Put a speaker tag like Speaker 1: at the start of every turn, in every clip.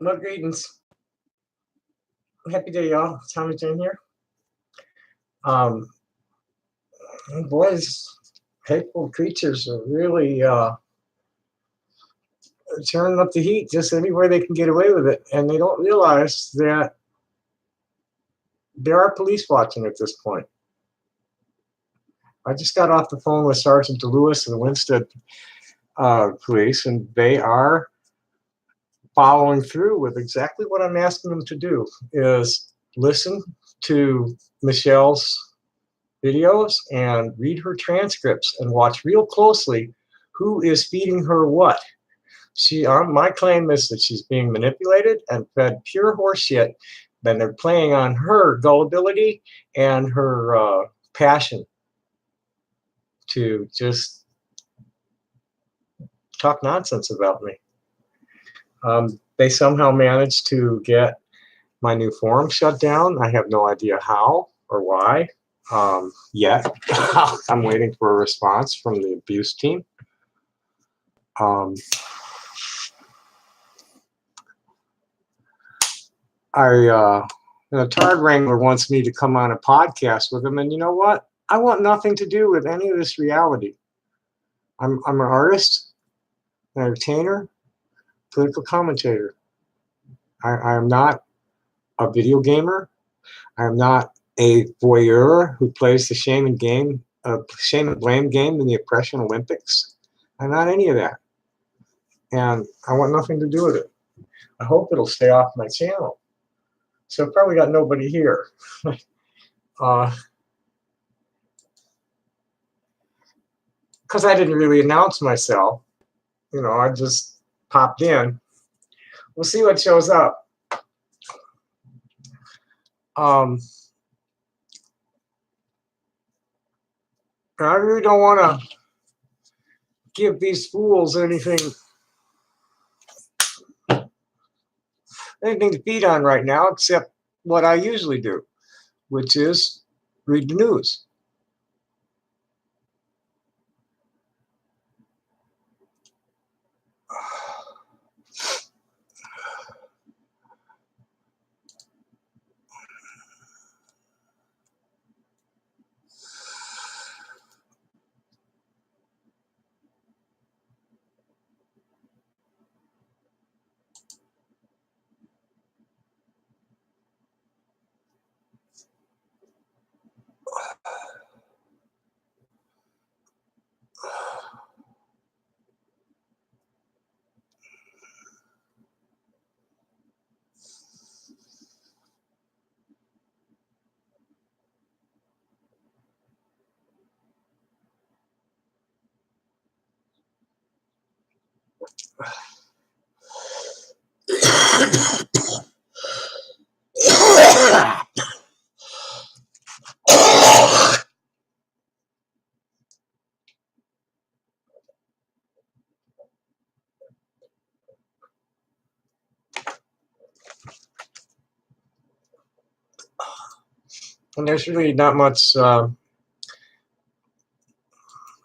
Speaker 1: Well, greetings. Happy day, y'all. Tommy John here. Um, Boys, hateful creatures are really turning up the heat just anywhere they can get away with it, and they don't realize that there are police watching at this point. I just got off the phone with Sergeant DeLewis of the Winstead Police, and they are following through with exactly what I'm asking them to do: is listen to Michelle's videos and read her transcripts and watch real closely who is feeding her what. My claim is that she's being manipulated and fed pure horseshit. Then they're playing on her gullibility and her passion to just talk nonsense about me. They somehow managed to get my new forum shut down. I have no idea how or why yet. I'm waiting for a response from the abuse team. The Tard Wrangler wants me to come on a podcast with him, and you know what? I want nothing to do with any of this reality. I'm an artist, an entertainer, political commentator. I am not a video gamer. I am not a voyeur who plays the shame and blame game in the Oppression Olympics. I'm not any of that, and I want nothing to do with it. I hope it'll stay off my channel. So I've probably got nobody here. Because I didn't really announce myself. I just popped in. We'll see what shows up. I really don't want to give these fools anything to feed on right now, except what I usually do, which is read the news. And there's really not much,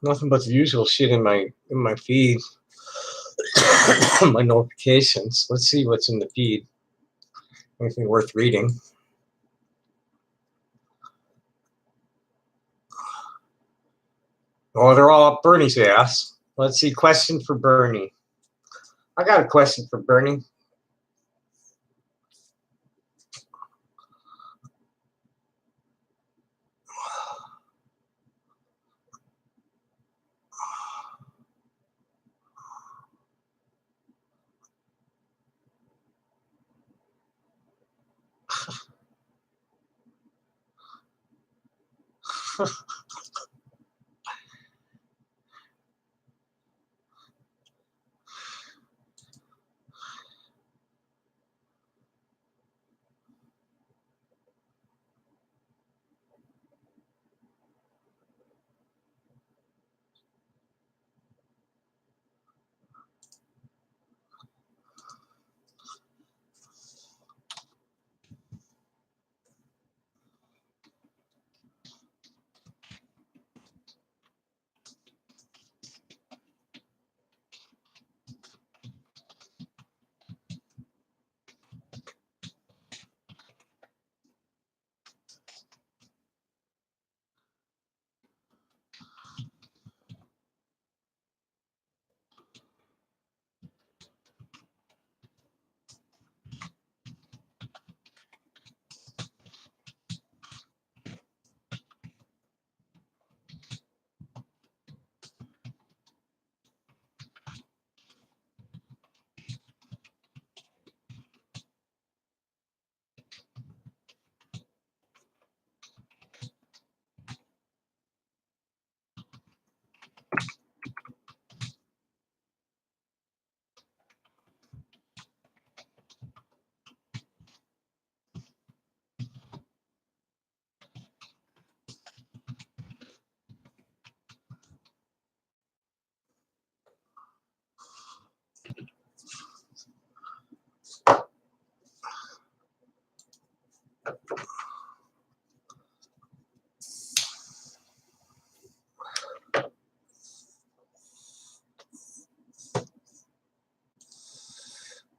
Speaker 1: nothing but the usual shit in my feed, my notifications. Let's see what's in the feed. Anything worth reading? Oh, they're all up Bernie's ass. Let's see. Question for Bernie. I got a question for Bernie.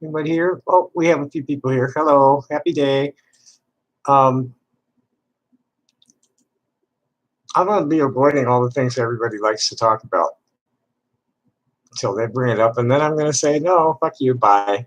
Speaker 1: Anybody here? Oh, we have a few people here. Hello, happy day. Um, I'm going to be avoiding all the things everybody likes to talk about until they bring it up, and then I'm going to say, no, fuck you, bye.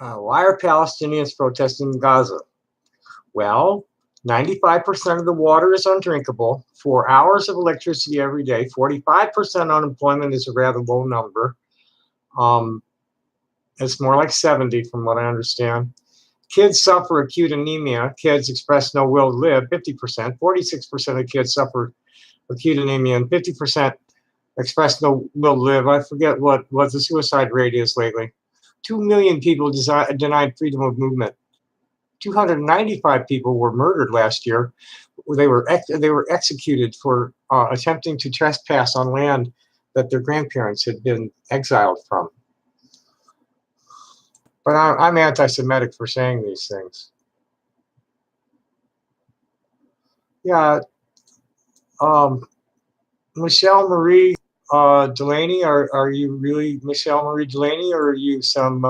Speaker 1: Why are Palestinians protesting in Gaza? Well, 95% of the water is undrinkable, 4 hours of electricity every day, 45% unemployment is a rather low number. Um, it's more like 70 from what I understand. Kids suffer acute anemia. Kids express no will to live, 50%. 46% of kids suffer acute anemia, and 50% express no will to live. I forget what the suicide rate is lately. 2 million people denied freedom of movement. 295 people were murdered last year. They were executed for attempting to trespass on land that their grandparents had been exiled from. But I'm anti-Semitic for saying these things. Yeah, Michelle Marie Delaney, are you really Michelle Marie Delaney, or are you some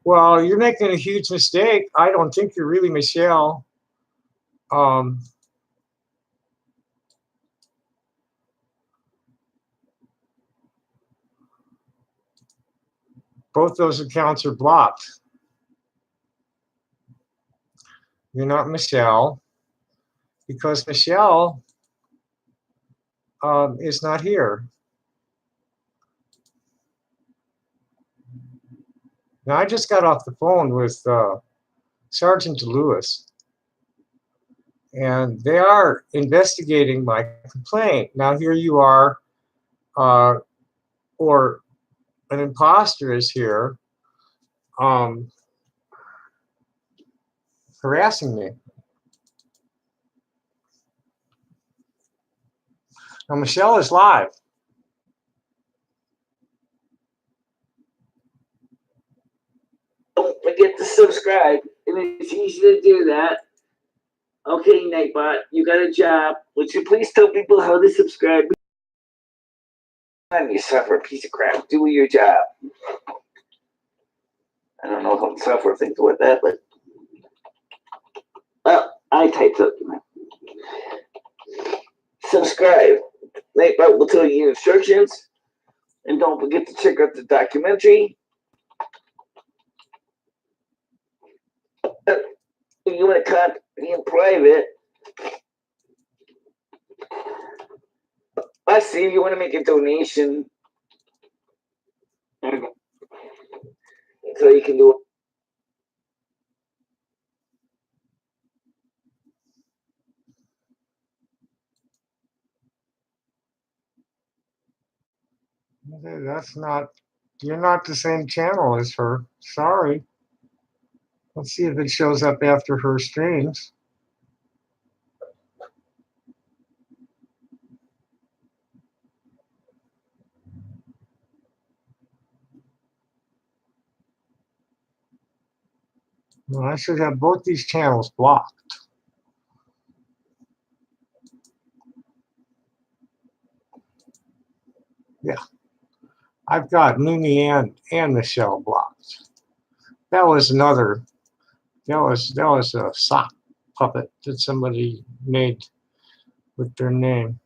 Speaker 1: well, you're making a huge mistake. I don't think you're really Michelle. Um, both those accounts are blocked. You're not Michelle because Michelle is not here. Now, I just got off the phone with Sergeant Lewis, and they are investigating my complaint. Now, here you are, or an imposter is here harassing me. Now, Michelle is live.
Speaker 2: Don't forget to subscribe, and it's easy to do that. Okay, Nightbot, you got a job. Would you please tell people how to subscribe? You suffer, piece of crap. Do your job. I don't know how to suffer things with that, but well, I typed up. Subscribe. Nightbot will tell you instructions, and don't forget to check out the documentary. If you want to contact me in private, I see if you want to make a donation, so you can do it.
Speaker 1: That's not, you're not the same channel as her. Sorry. Let's see if it shows up after her streams. Well, I should have both these channels blocked. Yeah, I've got Mimi and Michelle blocked. That was another. That was a sock puppet that somebody made with their name.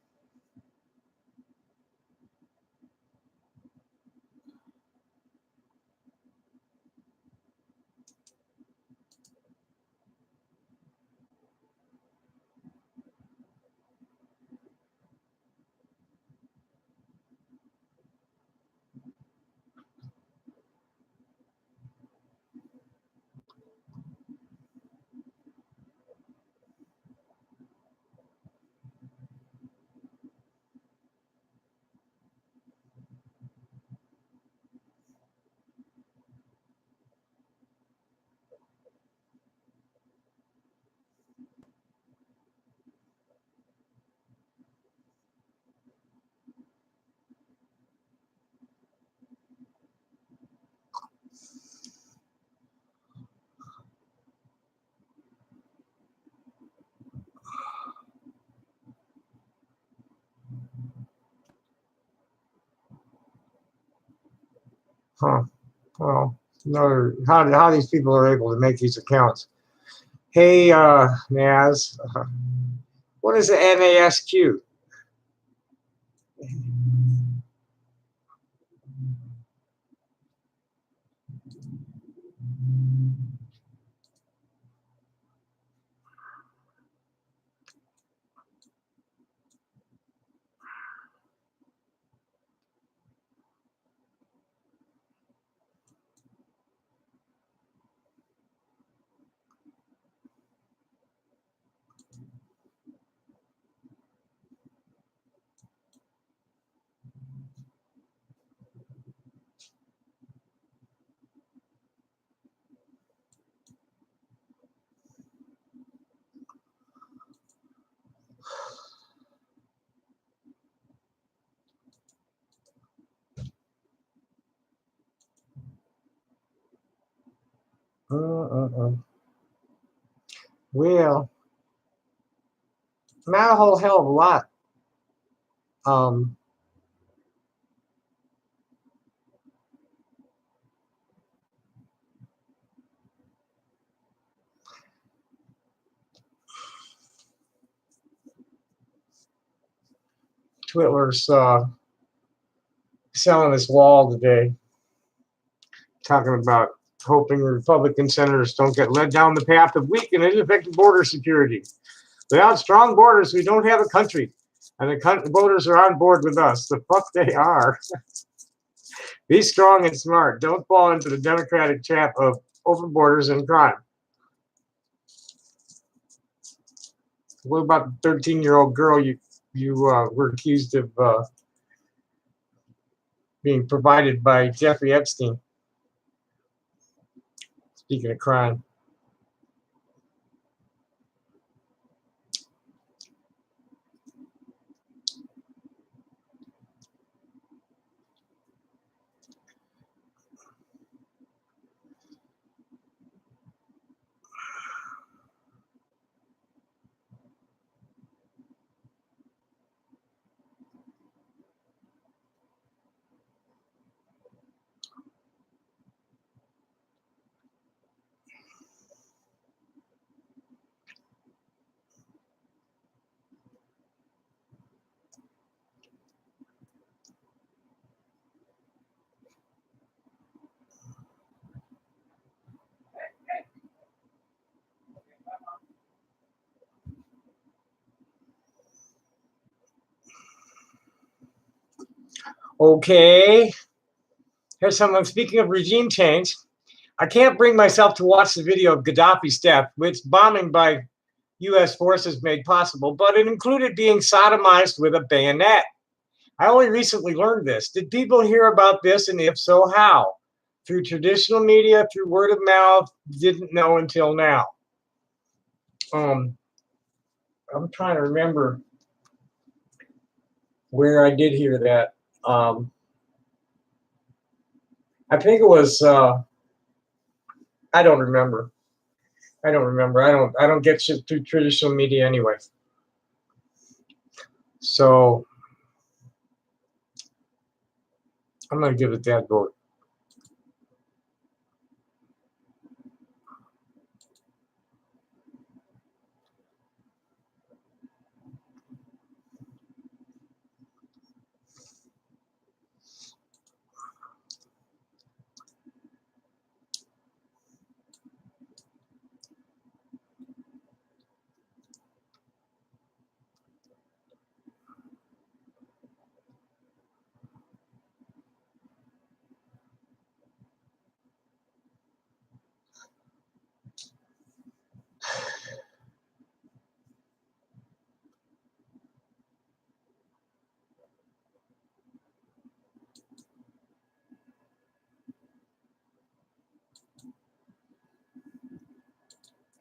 Speaker 1: Huh. Well, no, how these people are able to make these accounts. Hey, Naz, what is the NASQ? Well, not a whole hell of a lot. Um, Twitler's selling his wall today, talking about hoping Republican senators don't get led down the path of weak and ineffective border security. Without strong borders, we don't have a country. And the voters are on board with us. The fuck they are. Be strong and smart. Don't fall into the Democratic trap of open borders and crime. What about the 13-year-old girl you were accused of being provided by Jeffrey Epstein? Speaking of crime. Okay. Here's someone speaking of regime change. I can't bring myself to watch the video of Gaddafi's death, which bombing by U.S. forces made possible, but it included being sodomized with a bayonet. I only recently learned this. Did people hear about this, and if so, how? Through traditional media, through word of mouth? Didn't know until now. I'm trying to remember where I did hear that. I think it was, I don't remember. I don't remember. I don't get shit through traditional media anyway. So I'm gonna give it that vote.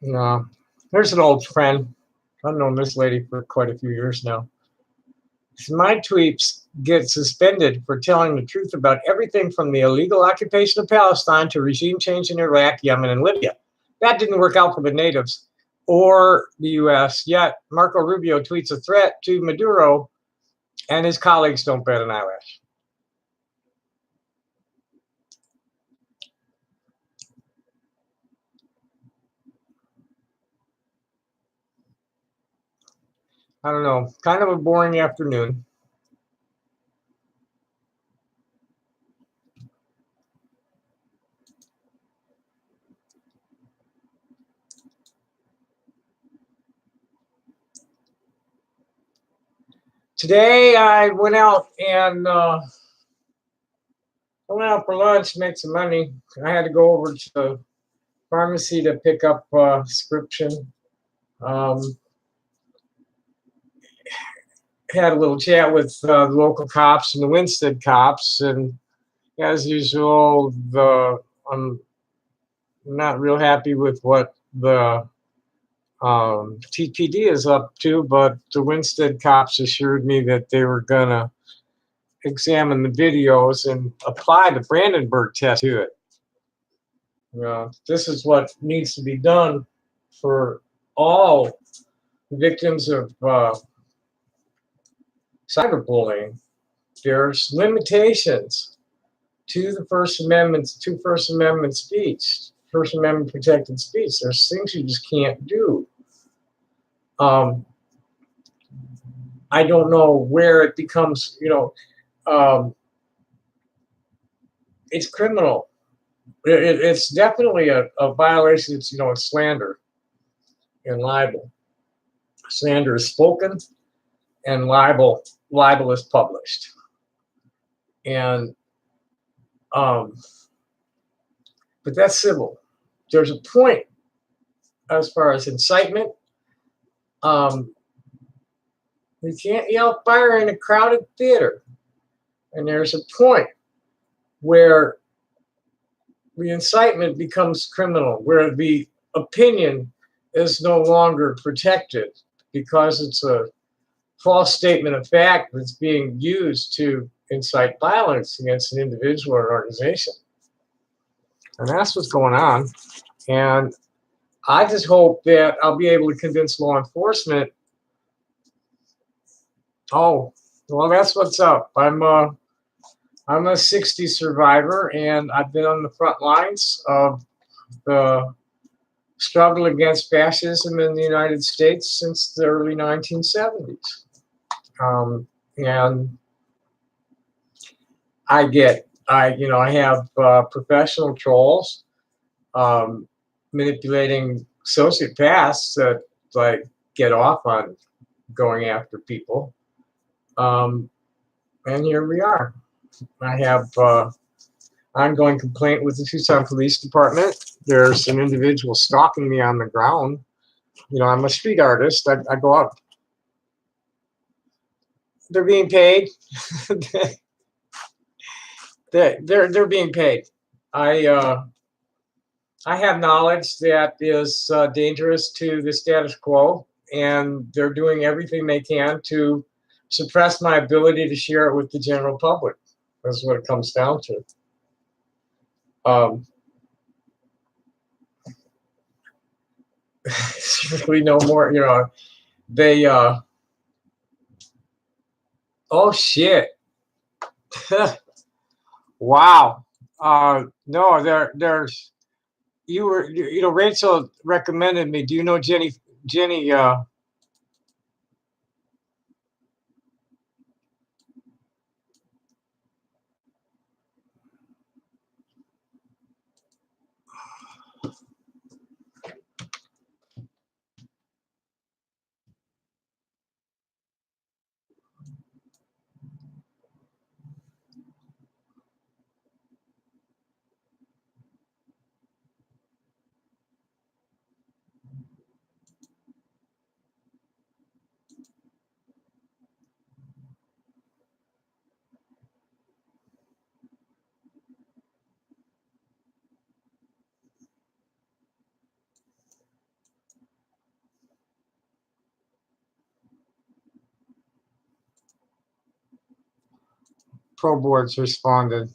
Speaker 1: No, there's an old friend. I've known this lady for quite a few years now. My tweets get suspended for telling the truth about everything from the illegal occupation of Palestine to regime change in Iraq, Yemen, and Libya. That didn't work out for the natives or the U.S. Yet Marco Rubio tweets a threat to Maduro, and his colleagues don't bat an eyelash. I don't know. Kind of a boring afternoon. Today I went out for lunch, made some money. I had to go over to the pharmacy to pick up a prescription. Had a little chat with the local cops and the Winstead cops, and as usual, I'm not real happy with what the TPD is up to, but the Winstead cops assured me that they were gonna examine the videos and apply the Brandenburg test to it. This is what needs to be done for all victims of cyberbullying. There's limitations to the First Amendment, to First Amendment speech, First Amendment protected speech. There's things you just can't do. I don't know where it becomes, it's criminal. It's definitely a violation. It's, it's slander and libel. Slander is spoken, and libel is published. And but that's civil. There's a point as far as incitement. You can't yell fire in a crowded theater. And there's a point where the incitement becomes criminal, where the opinion is no longer protected because it's a false statement of fact that's being used to incite violence against an individual or an organization. And that's what's going on. And I just hope that I'll be able to convince law enforcement. Oh, well, that's what's up. I'm a 60s survivor, and I've been on the front lines of the struggle against fascism in the United States since the early 1970s. And I have professional trolls manipulating sociopaths that like get off on going after people. And here we are. I have ongoing complaint with the Tucson Police Department. There's an individual stalking me on the ground. I'm a street artist. I go out. They're being paid. They're being paid. I have knowledge that is dangerous to the status quo, and they're doing everything they can to suppress my ability to share it with the general public. That's what it comes down to. we know more. You know, they. Oh shit! Wow. No, there's. You were. You know, Rachel recommended me. Do you know Jenny? Jenny. Pro Boards responded.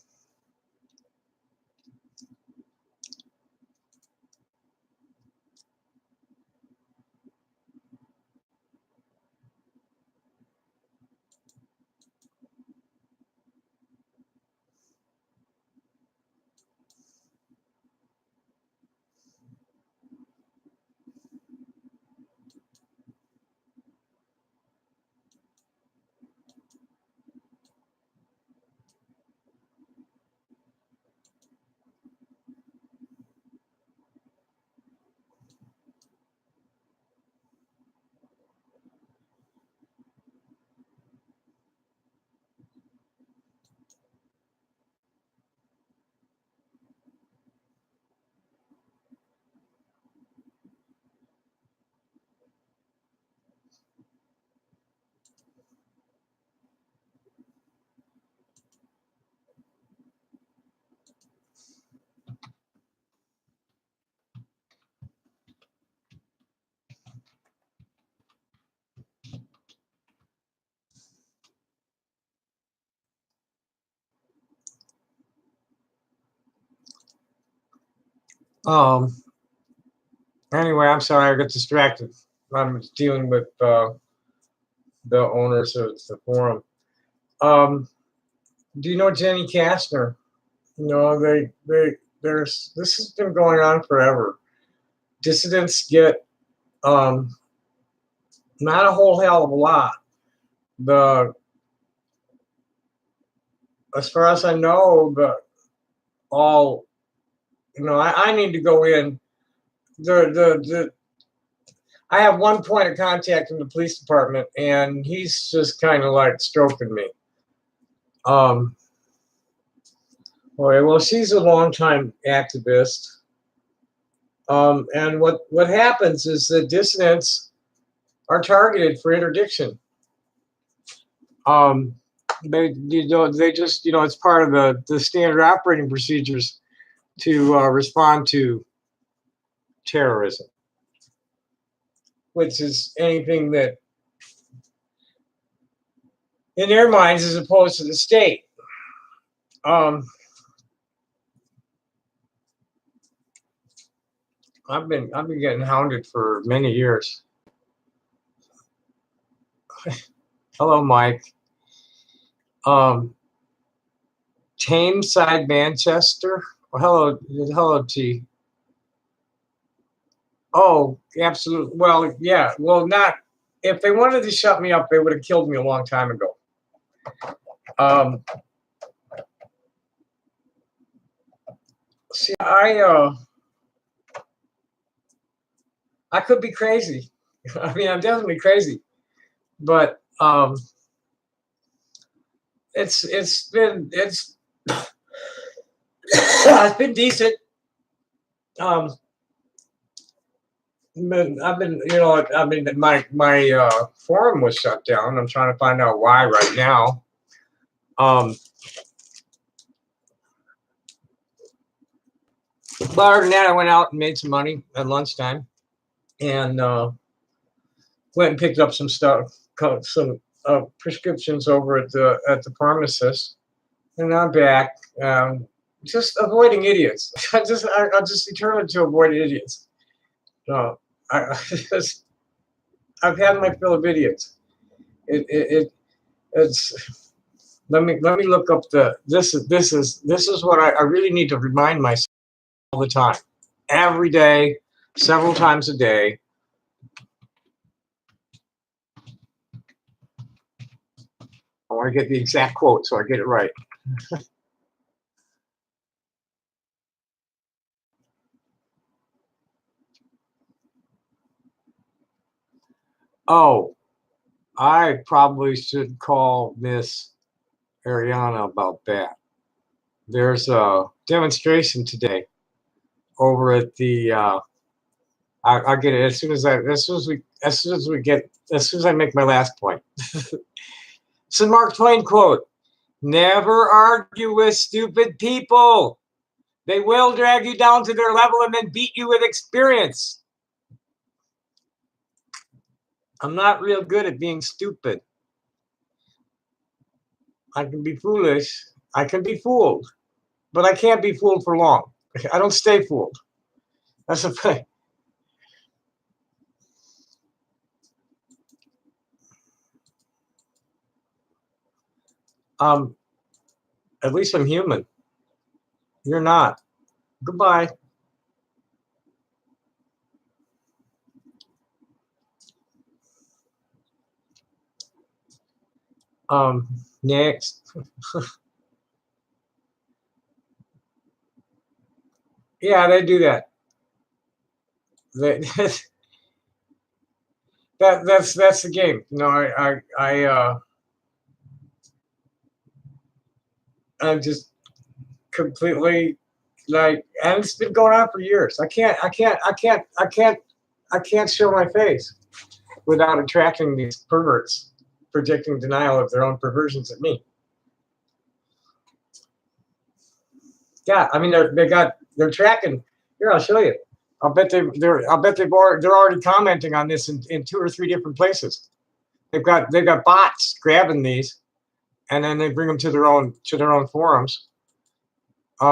Speaker 1: Anyway, I'm sorry, I got distracted. I'm dealing with the owners of the forum. Do you know Jenny Kastner? You know, there's this has been going on forever. Dissidents get not a whole hell of a lot. The as far as I know, the all you know, I need to go in. The I have one point of contact in the police department, and he's just kind of like stroking me. Okay, well, she's a longtime activist. And what happens is that dissidents are targeted for interdiction. They just it's part of the standard operating procedures to respond to terrorism, which is anything that in their minds is opposed to the state. I've been getting hounded for many years. Hello, Mike. Tameside, Manchester. Oh, hello, T. Oh, absolutely. Well, yeah. Well, not if they wanted to shut me up, they would have killed me a long time ago. See, I could be crazy. I mean, I'm definitely crazy, but it's been it's decent. I've been my forum was shut down. I'm trying to find out why right now. But other than that, I went out and made some money at lunchtime, and went and picked up some stuff, some prescriptions over at the pharmacist, and I'm back. Just avoiding idiots. I'm just determined to avoid idiots. I, I've had my fill of idiots. It's let me look up this is what I really need to remind myself all the time, every day, several times a day. I want to get the exact quote so I get it right. Oh, I probably should call Miss Ariana about that. There's a demonstration today over at the. I'll get it as soon as I make my last point. It's a Mark Twain quote: "Never argue with stupid people. They will drag you down to their level and then beat you with experience." I'm not real good at being stupid. I can be foolish. I can be fooled, but I can't be fooled for long. I don't stay fooled. That's the thing. Um, at least I'm human. You're not. Goodbye. Next. Yeah, they do that. They, that's the game. No, I'm just completely like, and it's been going on for years. I can't show my face without attracting these perverts projecting denial of their own perversions at me. Yeah, I mean they're tracking. Here, I'll show you. They're already commenting on this in 2 or 3 different places. They've got bots grabbing these, and then they bring them to their own forums. They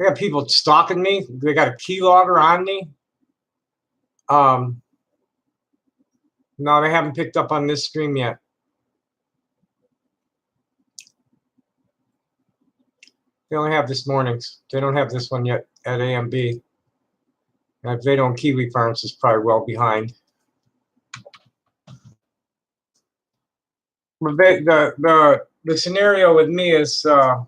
Speaker 1: got people stalking me. They got a keylogger on me. No, they haven't picked up on this stream yet. They only have this morning's. They don't have this one yet at AMB. And if they don't, Kiwi Farms is probably well behind. But the scenario with me is the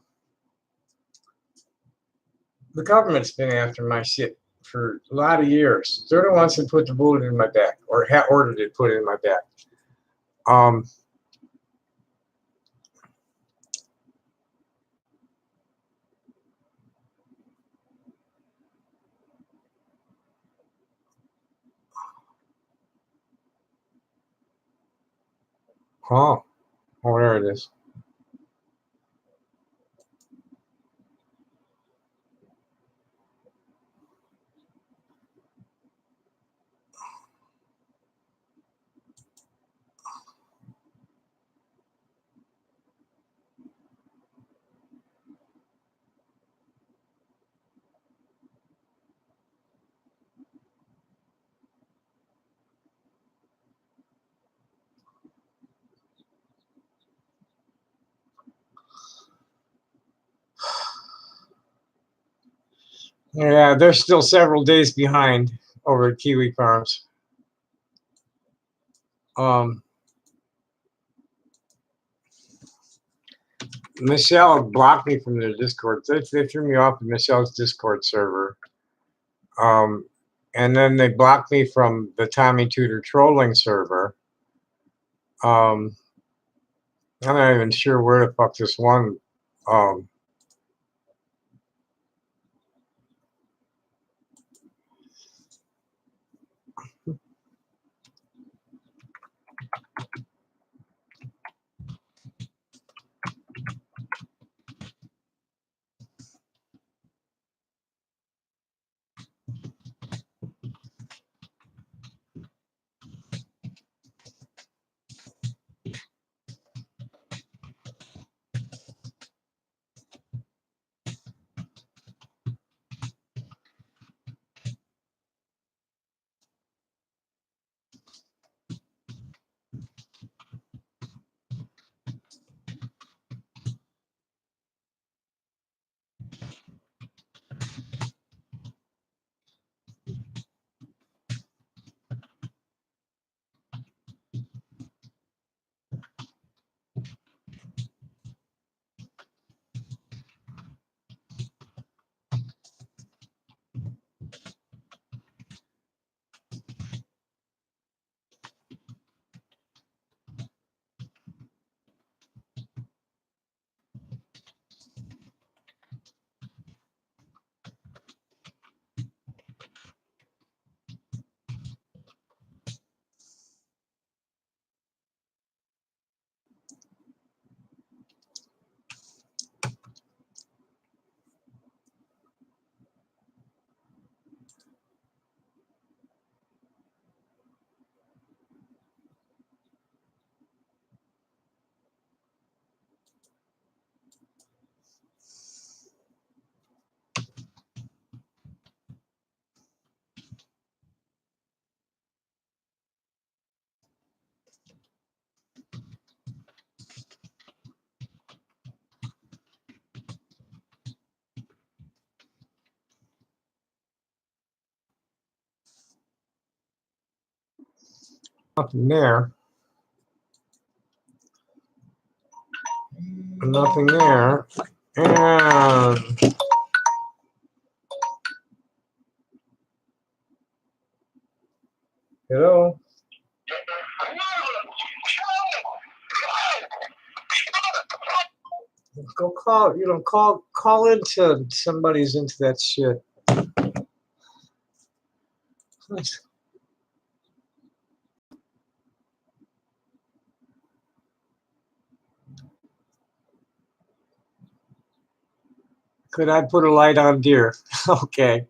Speaker 1: government's been after my shit for a lot of years. They're the ones that put the bullet in my back, or ordered it put it in my back. Oh, there it is. Yeah, they're still several days behind over at Kiwi Farms. Michelle blocked me from their Discord. They threw me off of Michelle's Discord server. And then they blocked me from the Tommy Tudor trolling server. I'm not even sure where the fuck this one. Nothing there. Nothing there. And hello. Go call. Call into somebody's into that shit. Could I put a light on deer? Okay.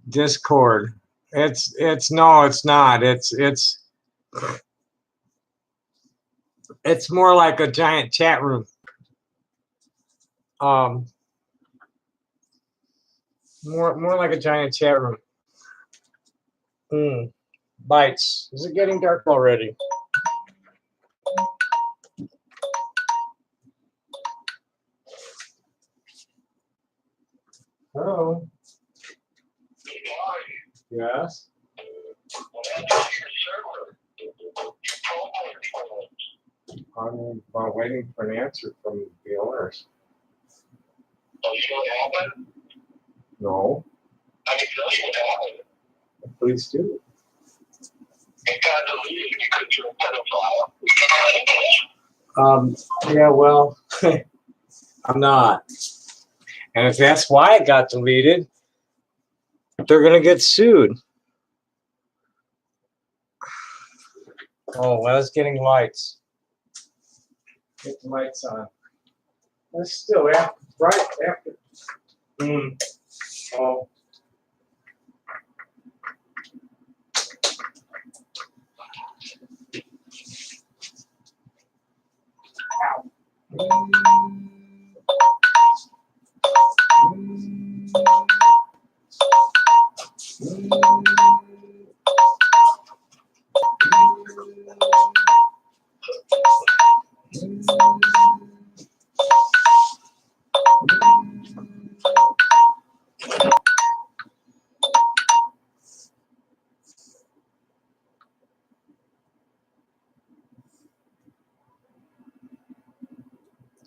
Speaker 1: Discord. It's no, it's not. It's more like a giant chat room. More like a giant chat room. Bites. Is it getting dark already? Hello. Yes. I'm waiting for an answer from the owners.
Speaker 3: Oh, you don't have one?
Speaker 1: No.
Speaker 3: I can tell you what happened.
Speaker 1: Please do.
Speaker 3: It got deleted because you're a pedophile.
Speaker 1: Yeah, well, I'm not. And if that's why it got deleted, they're going to get sued. Oh, well, it's getting lights. Get the lights on. It's still after, right after. Oh.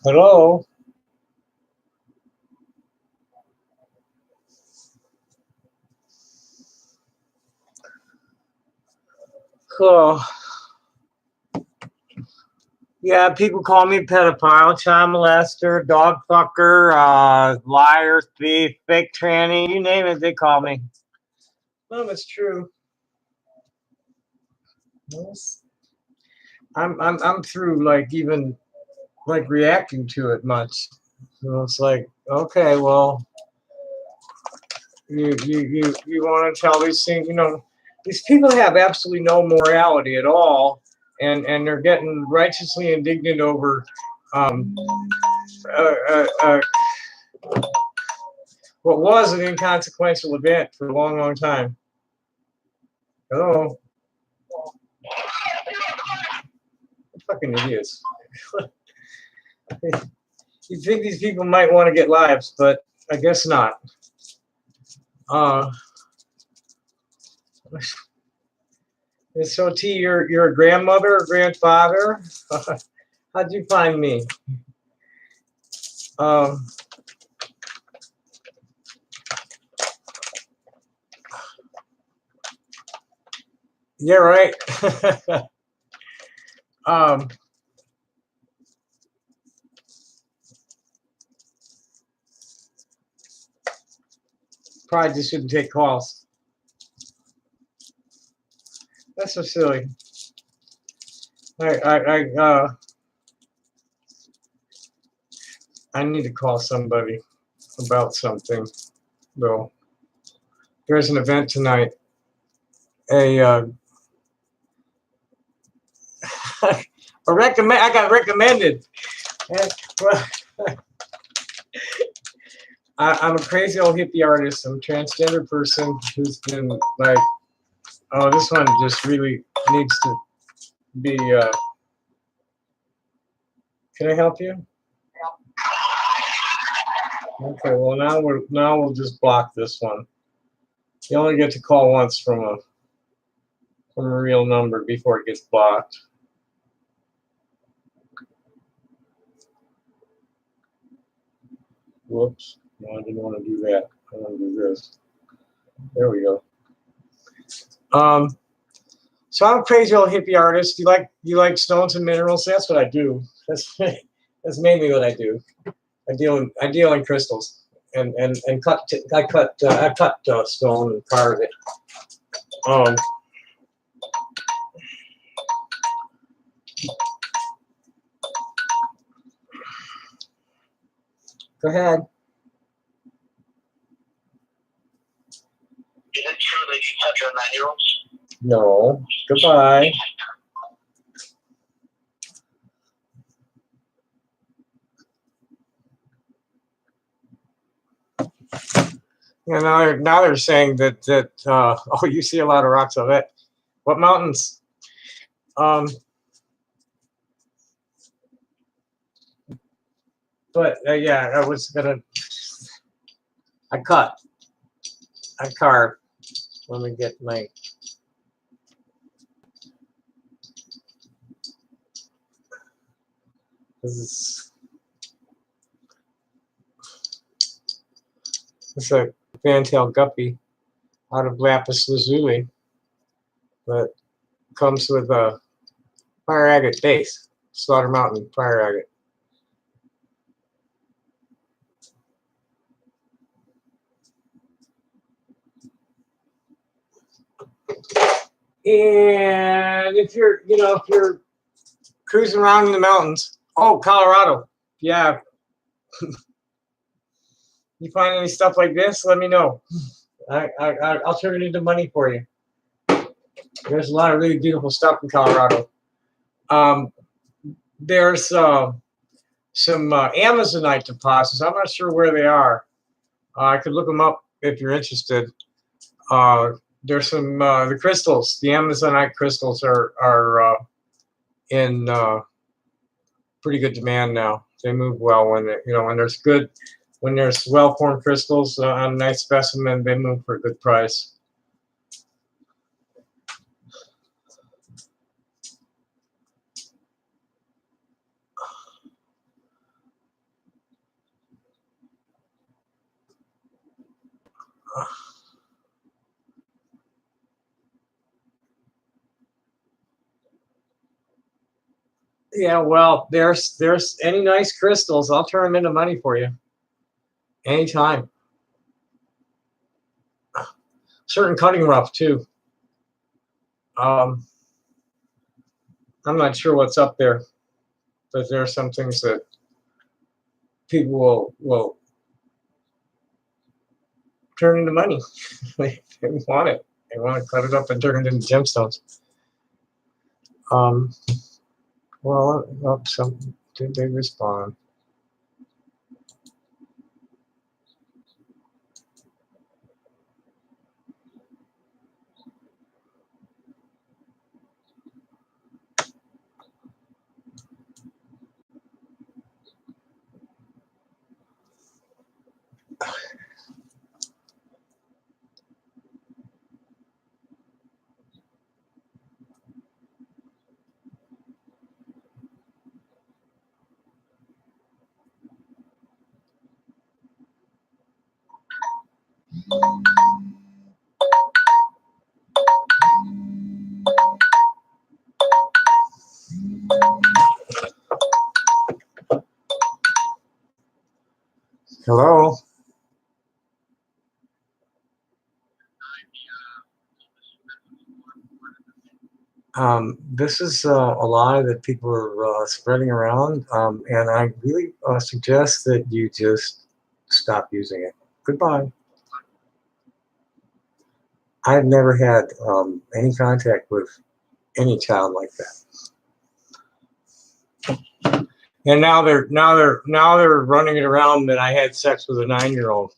Speaker 1: Hello. Oh. Yeah, people call me pedophile, child molester, dog fucker, liar, thief, fake tranny, you name it, they call me. No, that's true. Yes. I'm through like even like reacting to it much. So it's like, okay, well, you want to tell these things, these people have absolutely no morality at all, and they're getting righteously indignant over what was an inconsequential event for a long, long time. Hello. Fucking idiots. You'd think these people might want to get lives, but I guess not. So T, you're a grandmother or grandfather? How'd you find me? Yeah, right. Probably just shouldn't take calls. That's so silly. I need to call somebody about something, though. There's an event tonight. I got recommended. I'm a crazy old hippie artist. I'm a transgender person who's been like, oh, this one just really needs to be. Can I help you? Okay, well now we'll just block this one. You only get to call once from from a real number before it gets blocked. Whoops. No, I didn't want to do that. I want to do this. There we go. So I'm a crazy old hippie artist. You like stones and minerals? That's what I do. That's mainly what I do. I deal in crystals and I cut stone and carve it. Go ahead.
Speaker 3: Is it true that you touch your 9-year-olds?
Speaker 1: No. Goodbye. Yeah, now they're saying that oh, you see a lot of rocks of it. What mountains? But yeah, I was gonna. I carve. Let me get my. This is a fantail guppy out of lapis lazuli that comes with a fire agate base. Slaughter Mountain fire agate. And if you're cruising around in the mountains, oh, Colorado, yeah. You find any stuff like this? Let me know. I'll turn it into money for you. There's a lot of really beautiful stuff in Colorado. There's some Amazonite deposits. I'm not sure where they are. I could look them up if you're interested. There's some the crystals. The Amazonite crystals are in pretty good demand now. They move well when when there's well-formed crystals on a nice specimen. They move for a good price. Yeah, well, there's any nice crystals, I'll turn them into money for you. Anytime. Certain cutting rough too. I'm not sure what's up there, but there are some things that people will turn into money. They want it. They want to cut it up and turn it into gemstones. Well, did they respond? Hello. This is a lie that people are spreading around, and I really suggest that you just stop using it. Goodbye. I've never had any contact with any child like that. And now they're running it around that I had sex with a 9-year-old.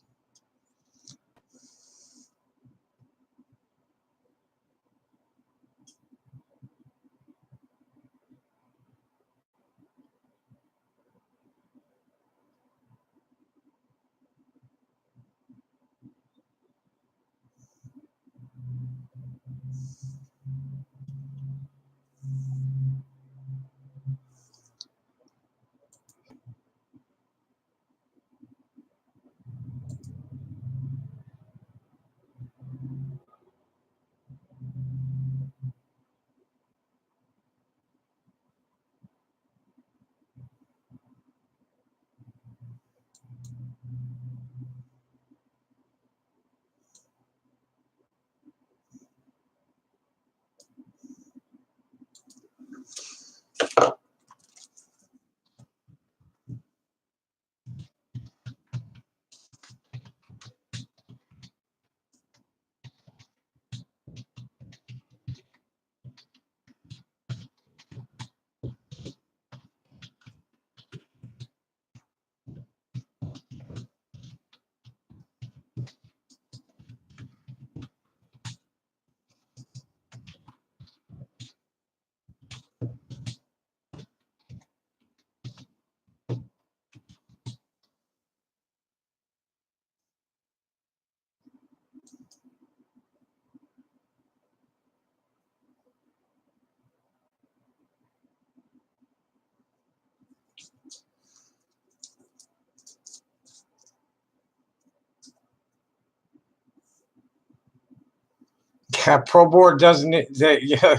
Speaker 1: Yeah, Pro Board doesn't. Yeah,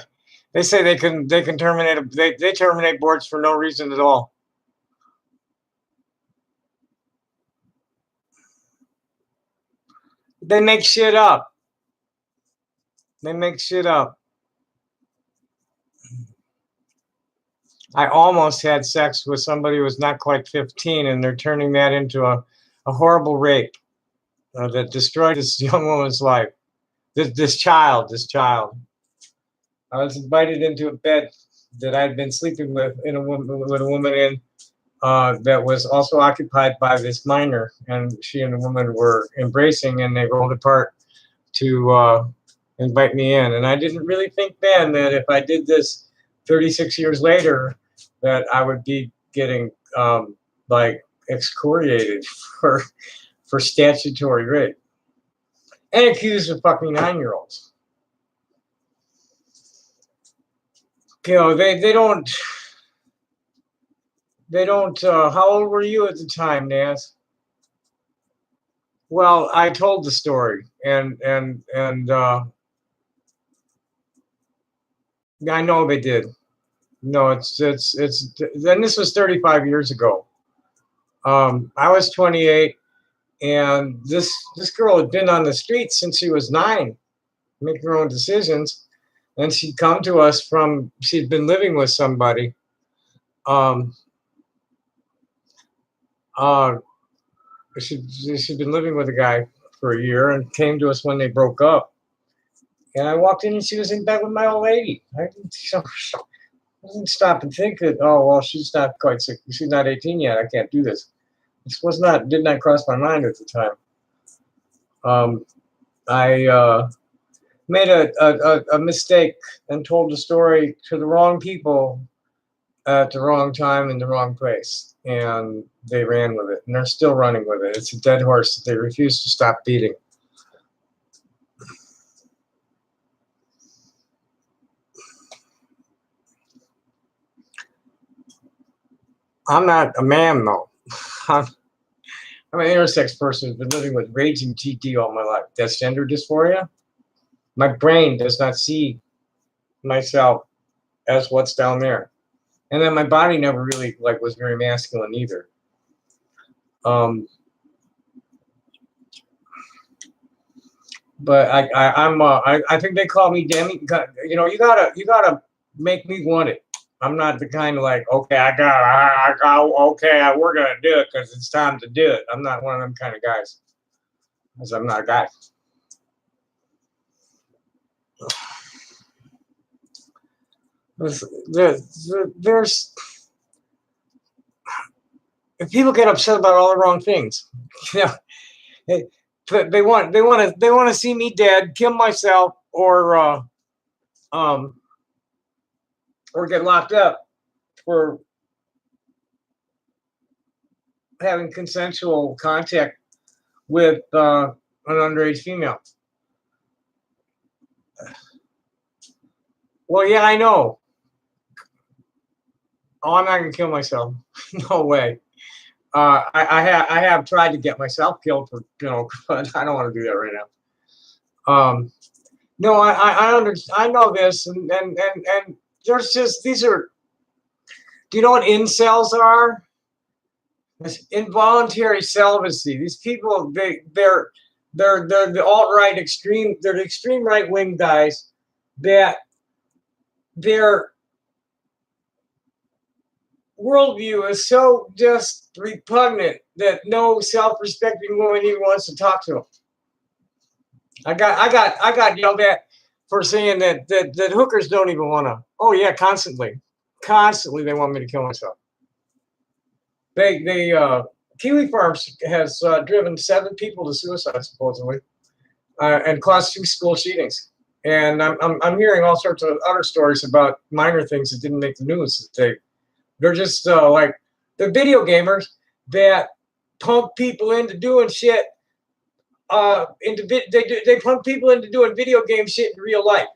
Speaker 1: they say they can terminate. They terminate boards for no reason at all. They make shit up. They make shit up. I almost had sex with somebody who was not quite 15, and they're turning that into a horrible rape that destroyed this young woman's life. This child. I was invited into a bed that I'd been sleeping with a woman in that was also occupied by this minor, and she and the woman were embracing, and they rolled apart to invite me in. And I didn't really think then that if I did this 36 years later, that I would be getting like excoriated for statutory rape and accused of fucking 9-year-olds. You know, they don't. How old were you at the time, Naz? Well, I told the story, and I know they did. No, it's. Then this was 35 years ago. I was 28, and this girl had been on the street since she was 9, making her own decisions, and she'd come to us from. She'd been living with somebody. She'd been living with a guy for a year and came to us when they broke up. And I walked in and she was in bed with my old lady. I didn't stop and think that, oh, well, she's not quite sick. She's not 18 yet. I can't do this. This did not cross my mind at the time. I made a mistake and told the story to the wrong people at the wrong time in the wrong place. And they ran with it. And they're still running with it. It's a dead horse that they refuse to stop beating. I'm not a man, though. I'm an intersex person who's been living with raging GD all my life. That's gender dysphoria. My brain does not see myself as what's down there. And then my body never really was very masculine either. But I think they call me Demi. You know, you gotta make me want it. I'm not the kind of okay, we're gonna do it because it's time to do it. I'm not one of them kind of guys, because I'm not a guy. There's if people get upset about all the wrong things, you know, they want to see me dead, kill myself, or get locked up for having consensual contact with an underage female. Well, yeah, I know. Oh, I'm not gonna kill myself. No way. I have tried to get myself killed for but I don't want to do that right now. No, I know this, and there's just these are. Do you know what incels are? It's involuntary celibacy. These people, they're the alt right extreme. They're the extreme right wing guys that their worldview is so just repugnant that no self-respecting woman even wants to talk to them. I got yelled at for saying that hookers don't even want to. Oh yeah, constantly they want me to kill myself. They Kiwi Farms has driven 7 people to suicide supposedly, and caused 2 school shootings. And I'm hearing all sorts of other stories about minor things that didn't make the news. They're just like they're video gamers that pump people into doing shit. They pump people into doing video game shit in real life.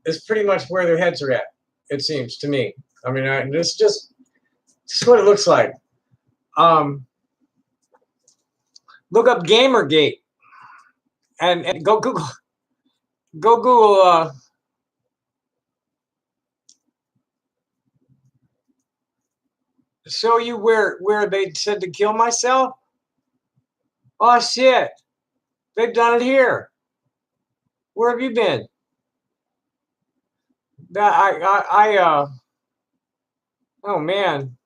Speaker 1: Is pretty much where their heads are at. It seems to me. I mean, this just what it looks like. Look up Gamergate and go Google. Show you where they said to kill myself. Oh shit, they've done it here. Where have you been? Oh man,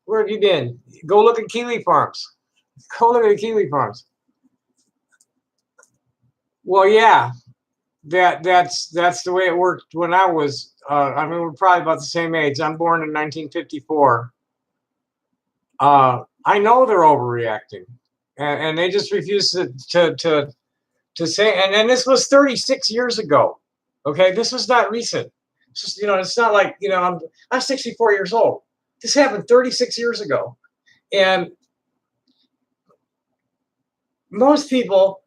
Speaker 1: where have you been? Go look at Kiwi Farms. Go look at Kiwi Farms. Well, yeah, that's the way it worked when I was. I mean, we're probably about the same age. I'm born in 1954. I know they're overreacting, and they just refuse to say. And this was 36 years ago. Okay, this was not recent. It's just, it's not like I'm 64 years old. This happened 36 years ago, and most people.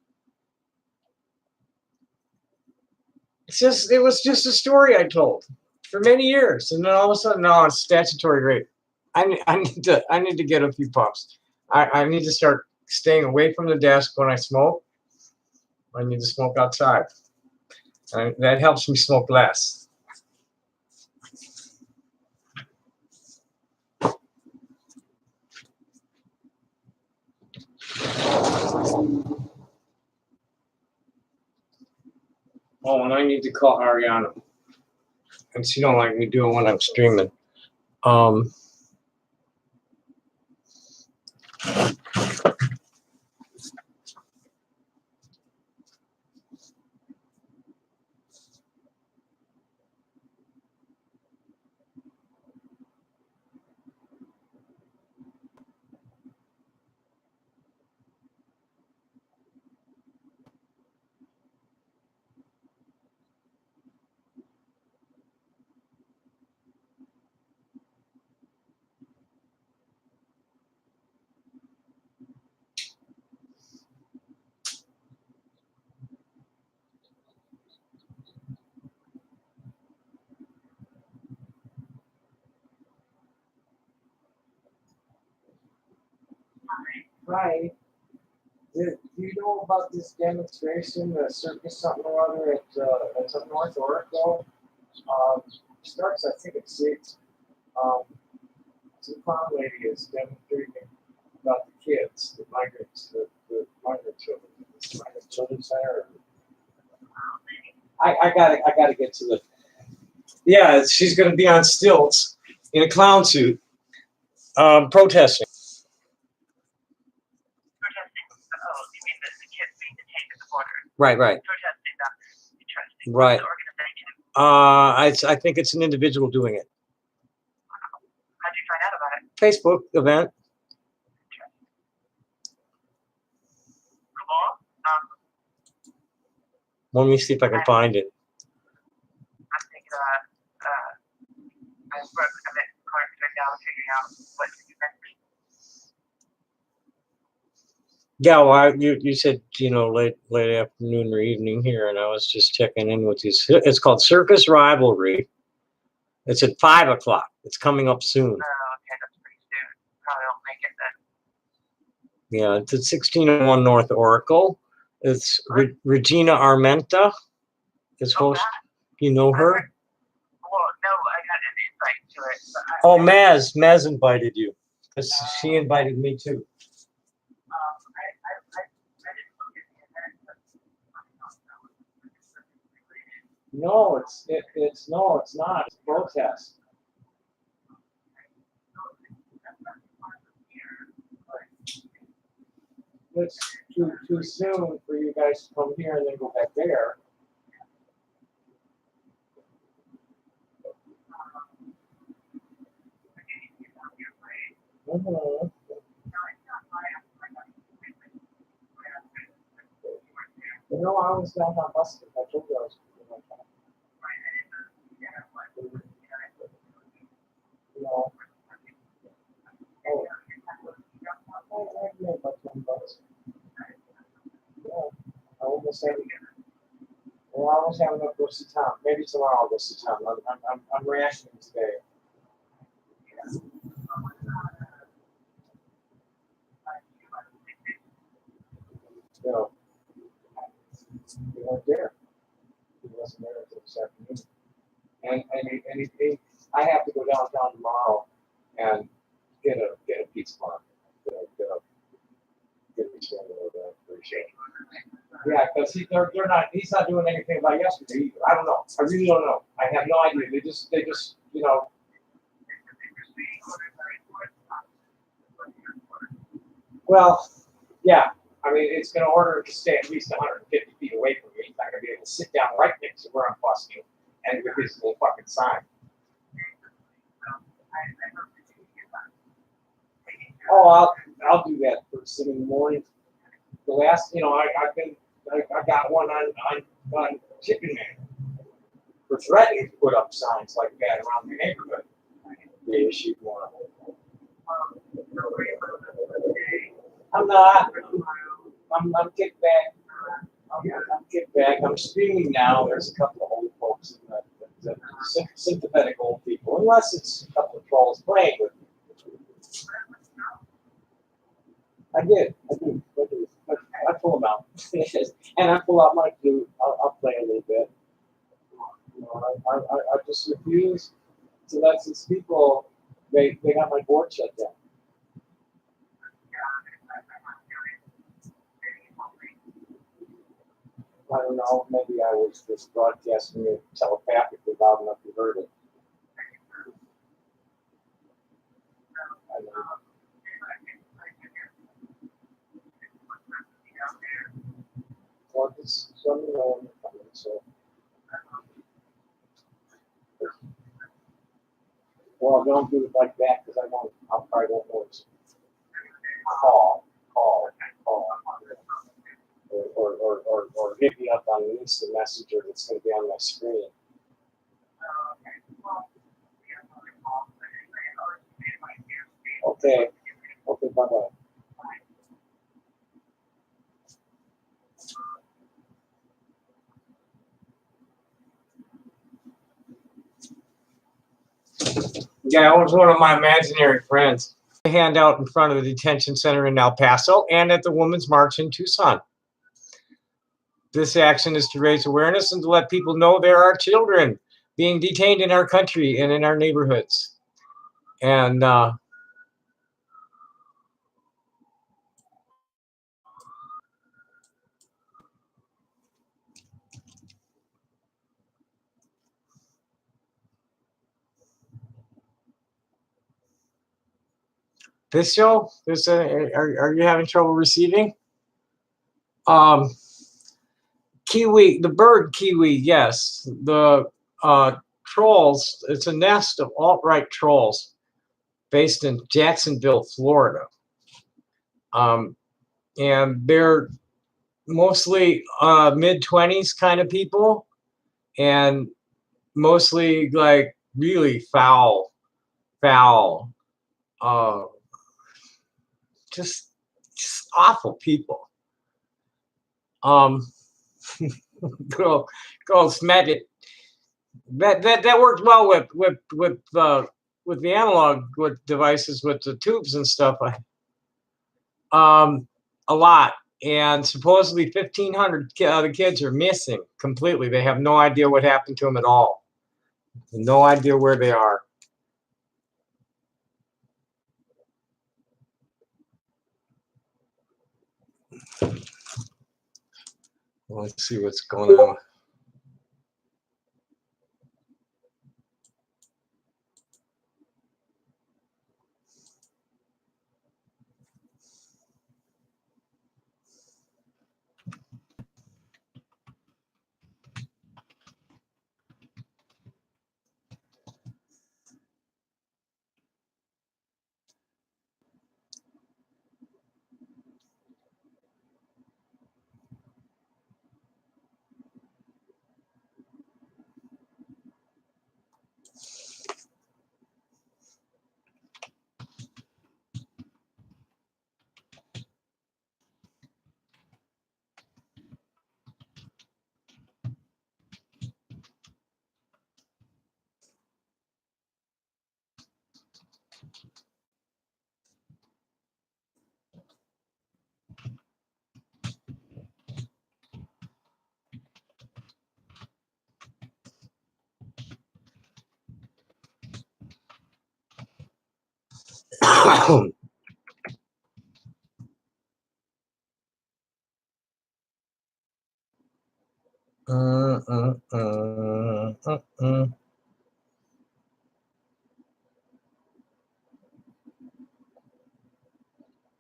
Speaker 1: It was just a story I told for many years, and then all of a sudden, no, it's statutory rape. I need to get a few puffs. I need to start staying away from the desk when I smoke. I need to smoke outside. That helps me smoke less. Oh, and I need to call Ariana, and she don't like me doing what I'm streaming. Hi. Do you know about this demonstration, the circus something or other at up North Oracle? Starts, I think, at 6. Some clown lady is demonstrating about the kids, the migrants, the migrant children, the migrant children's center. I gotta get to the. Yeah, she's gonna be on stilts in a clown suit, protesting.
Speaker 4: Oh, you mean the kids being detained at the border?
Speaker 1: Right.
Speaker 4: Protesting, that's interesting.
Speaker 1: Right.
Speaker 4: Organization.
Speaker 1: I think it's an individual doing it.
Speaker 4: How did you find out about it?
Speaker 1: Facebook event.
Speaker 4: Cool.
Speaker 1: Let me see if I can find it.
Speaker 4: I'm thinking I work a bit going right now, figuring out what to do next.
Speaker 1: Yeah, well, you said, late afternoon or evening here, and I was just checking in with you. It's called Circus Rivalry. It's at 5 o'clock. It's coming up soon.
Speaker 4: Oh, okay, that's pretty soon. Probably won't make it then.
Speaker 1: Yeah, it's at 1601 North Oracle. It's Regina Armenta is
Speaker 4: Oh,
Speaker 1: host.
Speaker 4: that.
Speaker 1: You know
Speaker 4: I
Speaker 1: her?
Speaker 4: heard- Well, no, I got an invite to it. But
Speaker 1: Oh, Maz invited you. She invited me too.
Speaker 4: I didn't look at the event, but I don't know.
Speaker 1: No, it's not. It's a protest. It's too soon for you guys to come here and then go back there. Mhm. I was down on Busted. I told you I was going like that. Oh, I made about $10. Yeah, I almost have. Well, I almost have enough to go see Tom. Maybe tomorrow I'll go see Tom. I'm rationing today. You know, he weren't there. He wasn't there until this afternoon. I have to go downtown tomorrow and get a pizza farm. Get a stand over there for a show. Yeah, because he's not doing anything about yesterday either. I don't know. I really don't know. I have no idea. They just Well, yeah. I mean, it's going to order to stay at least 150 feet away from me. He's not going to be able to sit down right next to where I'm busting and with his little fucking sign. Oh, I'll do that first thing in the morning. The last, I got one on Chicken Man for threatening to put up signs like that around the neighborhood. They issued one. I'm not. I'm kicked back. I'm kicked back. I'm streaming now. There's a couple of old folks in the sympathetic old people, unless it's a couple of trolls playing with me. I did. I pull them out. And I pull out my flute. I'll play a little bit. I just refuse to let these people, they got my board shut down. I don't know, maybe I was just broadcasting it telepathically loud enough you heard it. I don't know. Well, it's something on so. Well, don't do it like that because I probably won't notice. Call. Or hit me up on an instant messenger that's going to be on my screen. Okay, bye-bye. Yeah, it was one of my imaginary friends. A handout in front of the detention center in El Paso and at the Women's March in Tucson. This action is to raise awareness and to let people know there are children being detained in our country and in our neighborhoods. And this show, are you having trouble receiving? Kiwi, the bird kiwi, yes. The trolls, it's a nest of alt-right trolls based in Jacksonville, Florida. And they're mostly mid-20s kind of people, and mostly like really foul, just just awful people. Go smack it. That worked well with the analog with devices with the tubes and stuff. A lot. And supposedly 1,500 of the kids are missing completely. They have no idea what happened to them at all. No idea where they are. Let's see what's going on.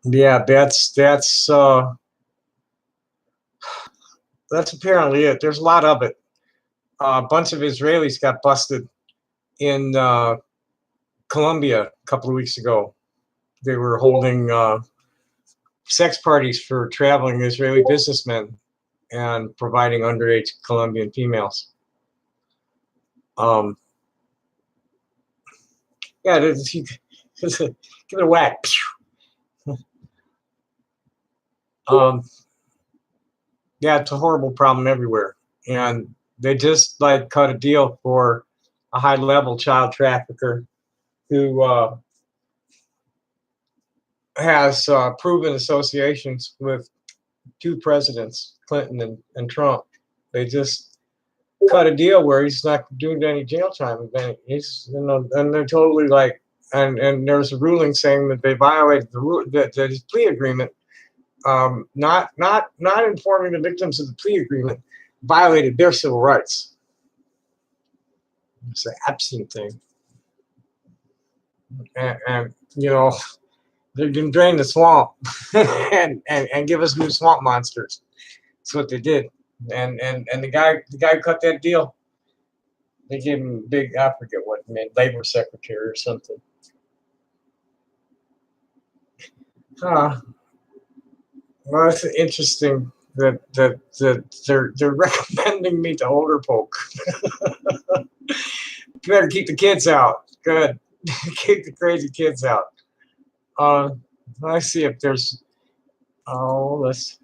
Speaker 1: Yeah, that's apparently it. There's a lot of it. A bunch of Israelis got busted in Colombia a couple of weeks ago. They were holding sex parties for traveling Israeli businessmen and providing underage Colombian females. Yeah, give it a whack. Yeah, it's a horrible problem everywhere, and they just like cut a deal for a high-level child trafficker who has proven associations with two presidents, Clinton and Trump. They just cut a deal where he's not doing any jail time. He's, and they're totally like, and there's a ruling saying that they violated that his plea agreement, not informing the victims of the plea agreement, violated their civil rights. It's the Epstein thing, and they can drain the swamp and give us new swamp monsters. That's what they did. And the guy who cut that deal, they gave him a big, I forget what, labor secretary or something. Well, it's interesting that they're recommending me to older folk. Better keep the kids out. Good. Keep the crazy kids out. Let's see if there's. Oh, let's.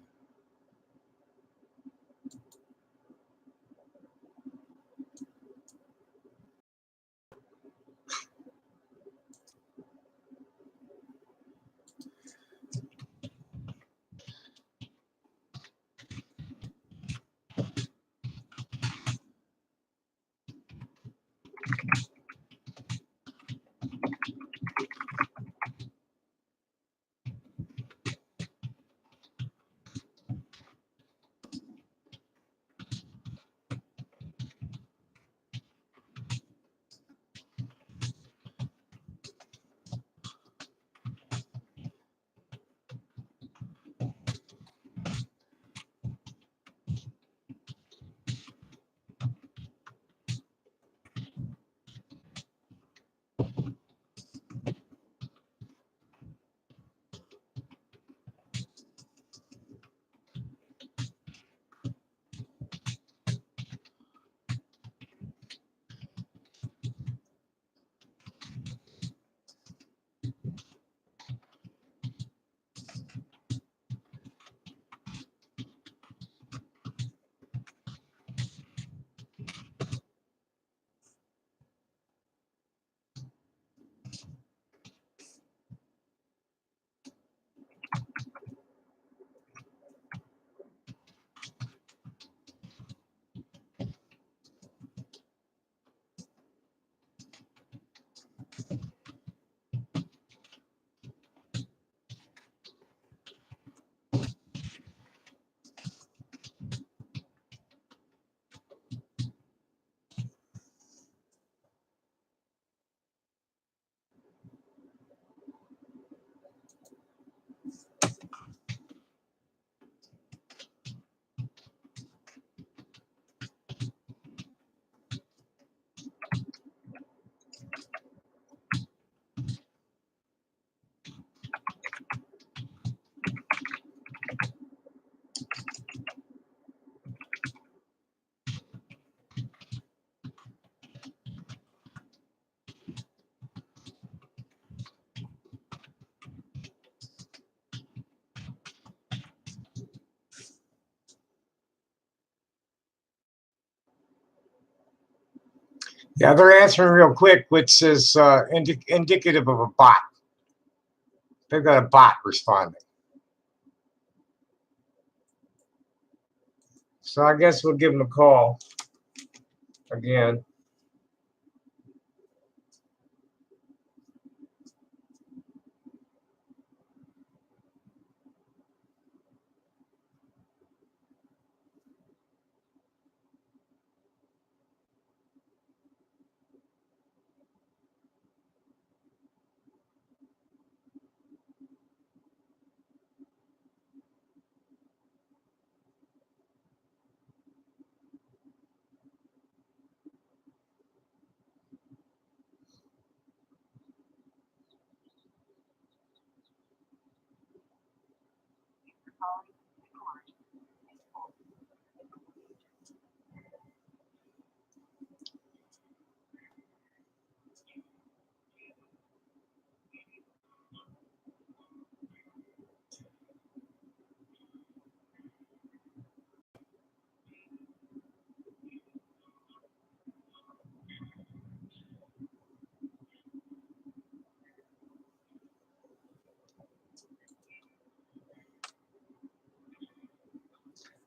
Speaker 1: Yeah, they're answering real quick, which is indicative of a bot. They've got a bot responding. So I guess we'll give them a call again.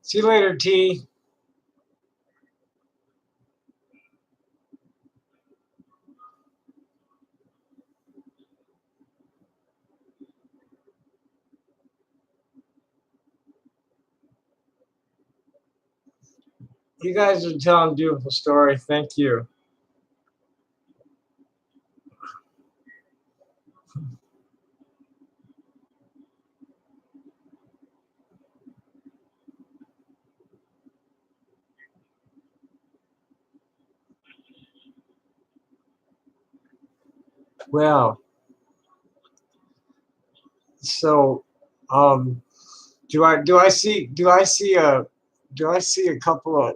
Speaker 1: See you later, T. You guys are telling a beautiful story. Thank you. Well, so do I see a couple of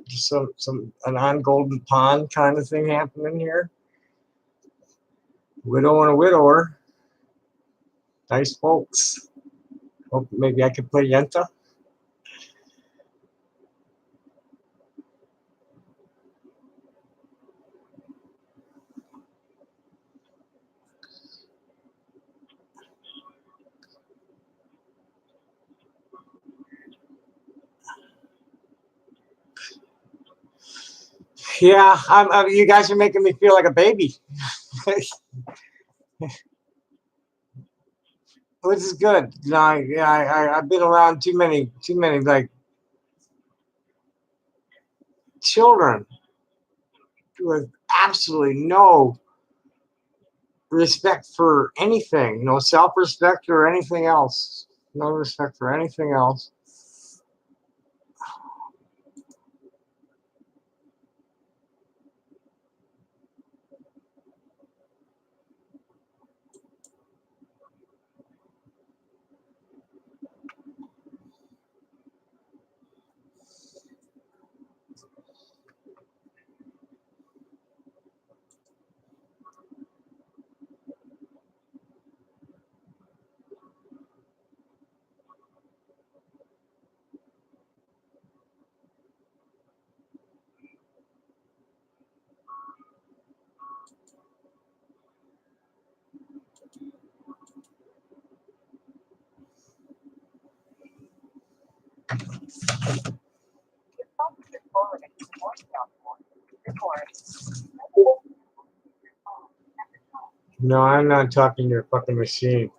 Speaker 1: some an on Golden Pond kind of thing happening here? Widow and a widower. Nice folks. Hope maybe I could play Yenta. Yeah, you guys are making me feel like a baby. Which is good. You know, I've been around too many like children with absolutely no respect for anything, no self-respect or anything else. No respect for anything else. No, I'm not talking to your fucking machine,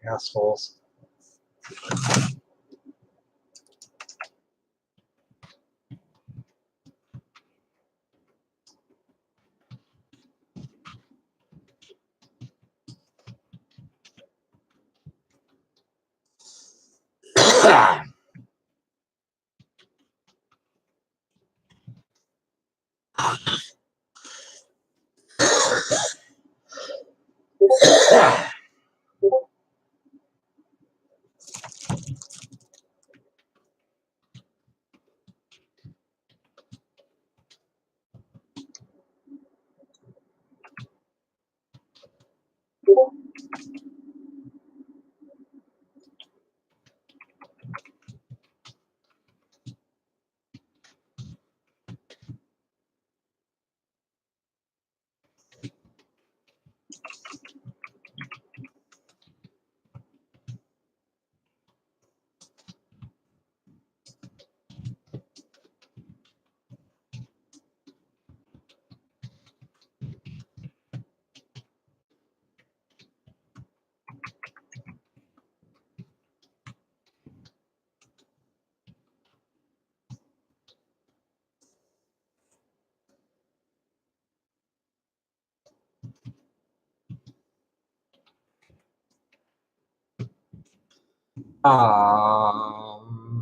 Speaker 1: assholes.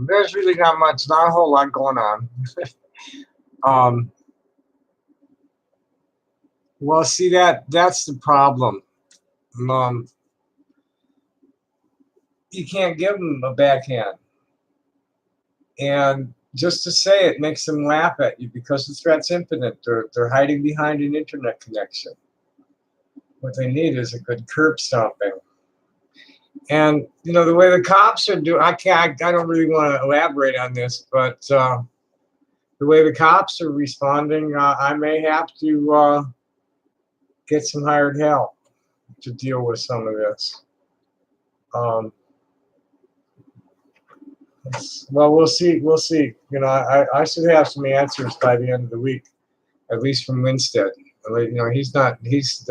Speaker 1: There's really not much, not a whole lot going on. um, well, see that's the problem. Um, you can't give them a backhand, and just to say it makes them laugh at you because the threat's infinite. They're hiding behind an internet connection. What they need is a good curb stomping. And the way the cops are doing, I don't really want to elaborate on this, but the way the cops are responding, I may have to get some hired help to deal with some of this. Well, we'll see. We'll see. I should have some answers by the end of the week, at least from Winstead. He's not. He's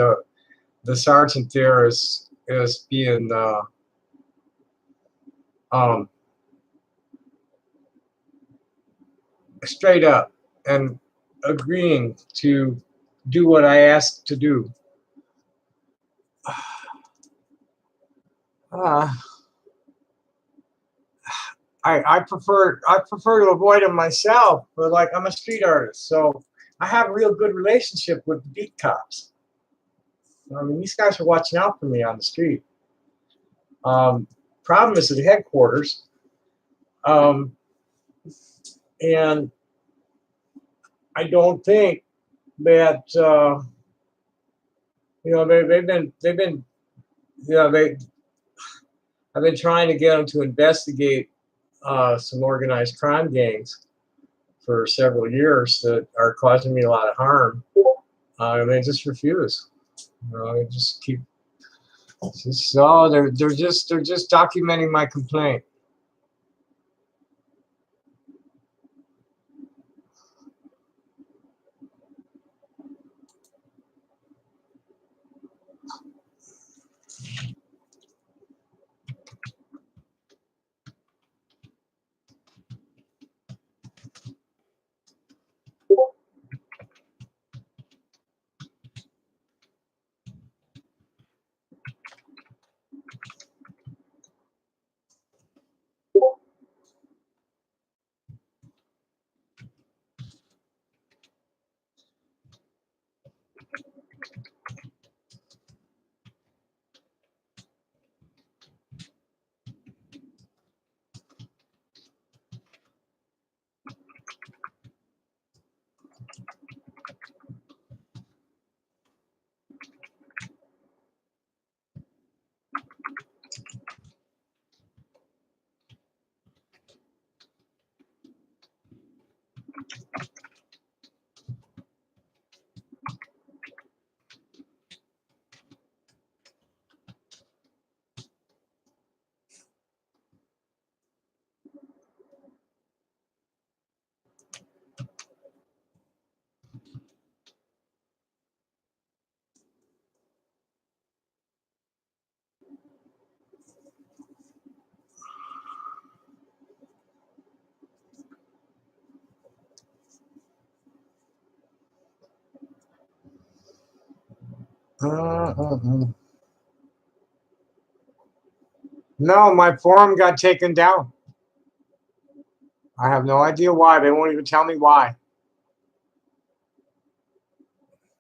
Speaker 1: the sergeant there is being um, straight up and agreeing to do what I asked to do. Uh, I prefer to avoid them myself, but like I'm a street artist, so I have a real good relationship with the beat cops. I mean, these guys are watching out for me on the street. Problem is at headquarters, and I don't think that they've been I've been trying to get them to investigate some organized crime gangs for several years that are causing me a lot of harm. And they just refuse. They just keep. They're just documenting my complaint. No, my forum got taken down. I have no idea why. They won't even tell me why.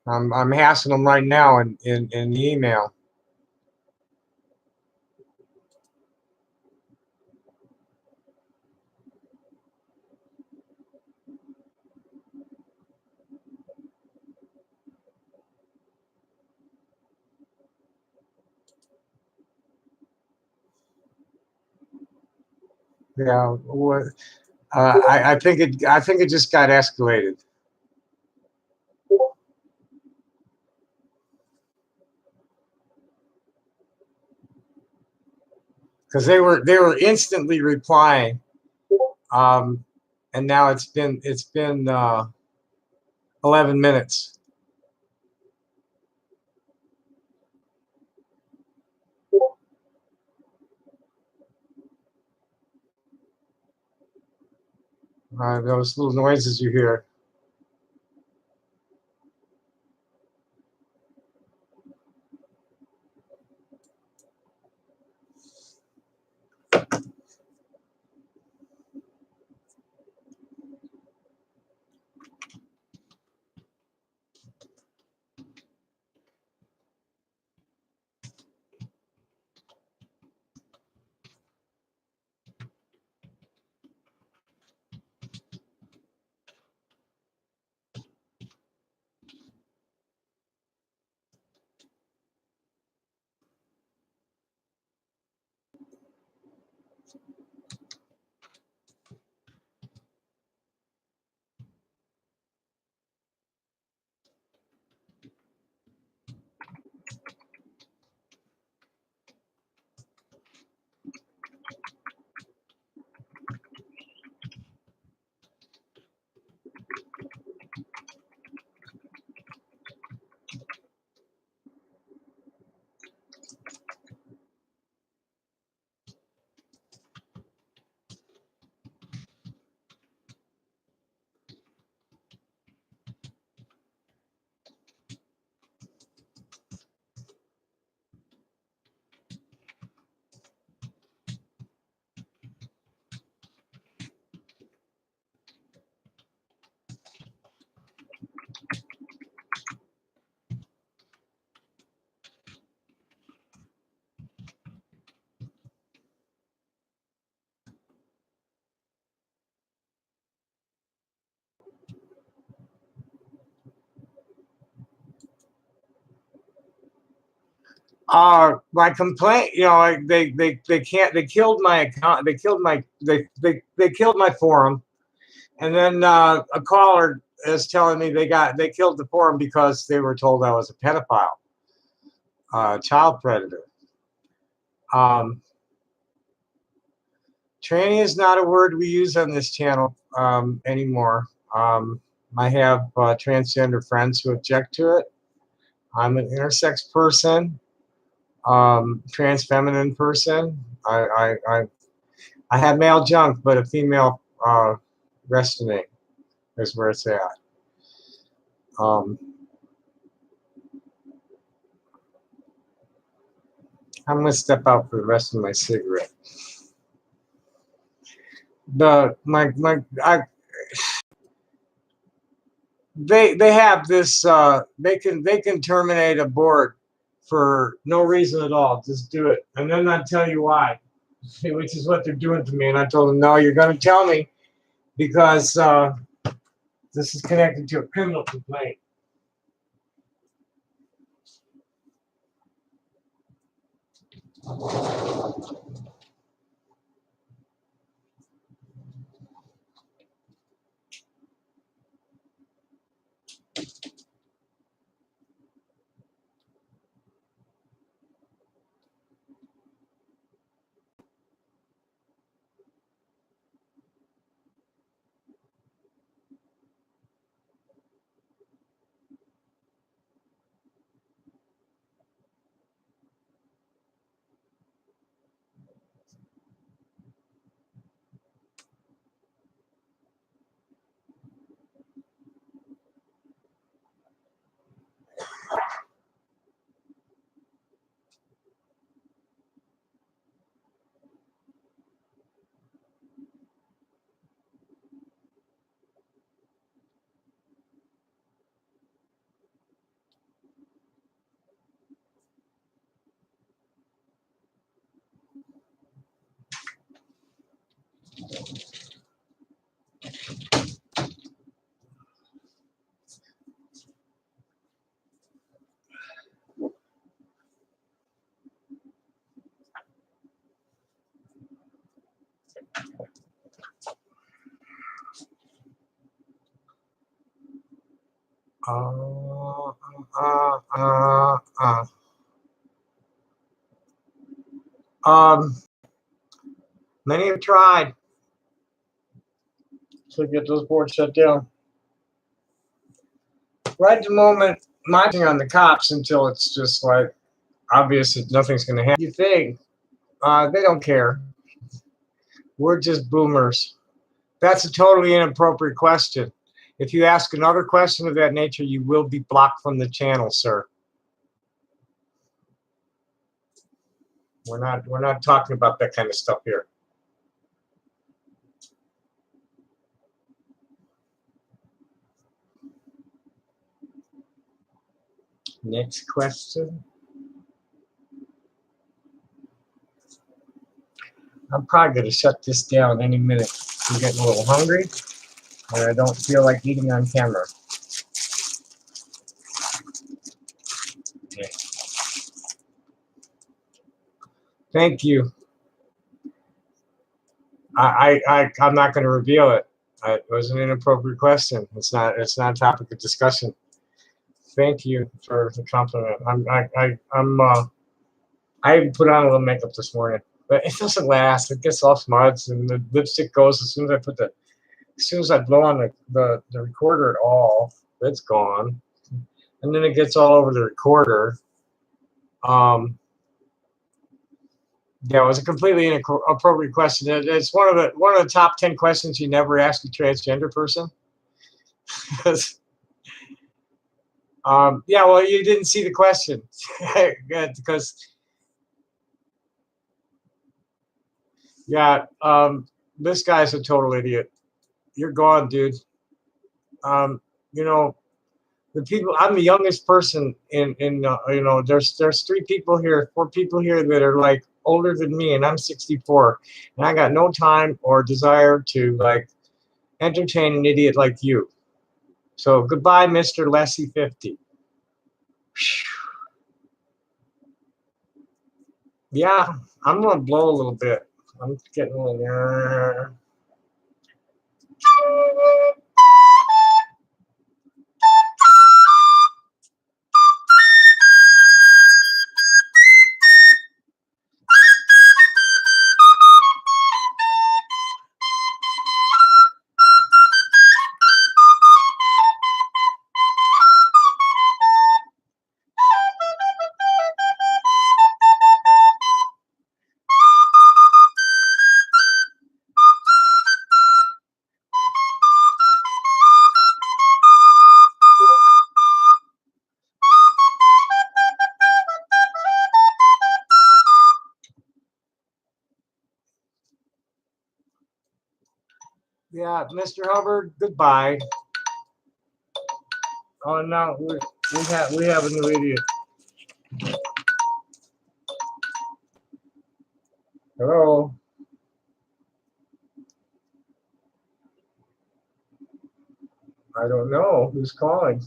Speaker 1: I'm asking them right now in the email. Yeah, I think it just got escalated. Because they were instantly replying, and now it's been 11 minutes. Those little noises you hear. My complaint, like they killed my account. They killed my forum, and then a caller is telling me they killed the forum because they were told I was a pedophile, child predator. Tranny is not a word we use on this channel anymore. I have transgender friends who object to it. I'm an intersex person, trans feminine person. I have male junk, but a female destiny is where it's at. I'm gonna step out for the rest of my cigarette. They have this. They can terminate a board for no reason at all. Just do it, and then not tell you why, which is what they're doing to me. And I told them, no, you're going to tell me because this is connected to a criminal complaint. Many have tried to get those boards shut down. Right at the moment, my thing on the cops until it's just like obvious that nothing's going to happen. You think they don't care? We're just boomers. That's a totally inappropriate question. If you ask another question of that nature, you will be blocked from the channel, sir. We're not talking about that kind of stuff here. Next question. I'm probably going to shut this down any minute. I'm getting a little hungry, and I don't feel like eating on camera. Okay. Thank you. I'm not going to reveal it. It was an inappropriate question. It's not a topic of discussion. Thank you for the compliment. I even put on a little makeup this morning, but it doesn't last. It gets all smudged, and the lipstick goes as soon as I blow on the recorder at all. It's gone, and then it gets all over the recorder. Yeah, it was a completely inappropriate question. It's one of the top 10 questions you never ask a transgender person. Yeah, well, you didn't see the question because, yeah, this guy's a total idiot. You're gone, dude. You know, the people. I'm the youngest person in you know. There's 4 people here that are like older than me, and I'm 64, and I got no time or desire to like entertain an idiot like you. So goodbye, Mr. Lessie 50. Yeah, I'm gonna blow a little bit. I'm getting a little. Yeah, Mr. Hubbard, goodbye. Oh no, we have a new idiot. Hello. I don't know who's calling.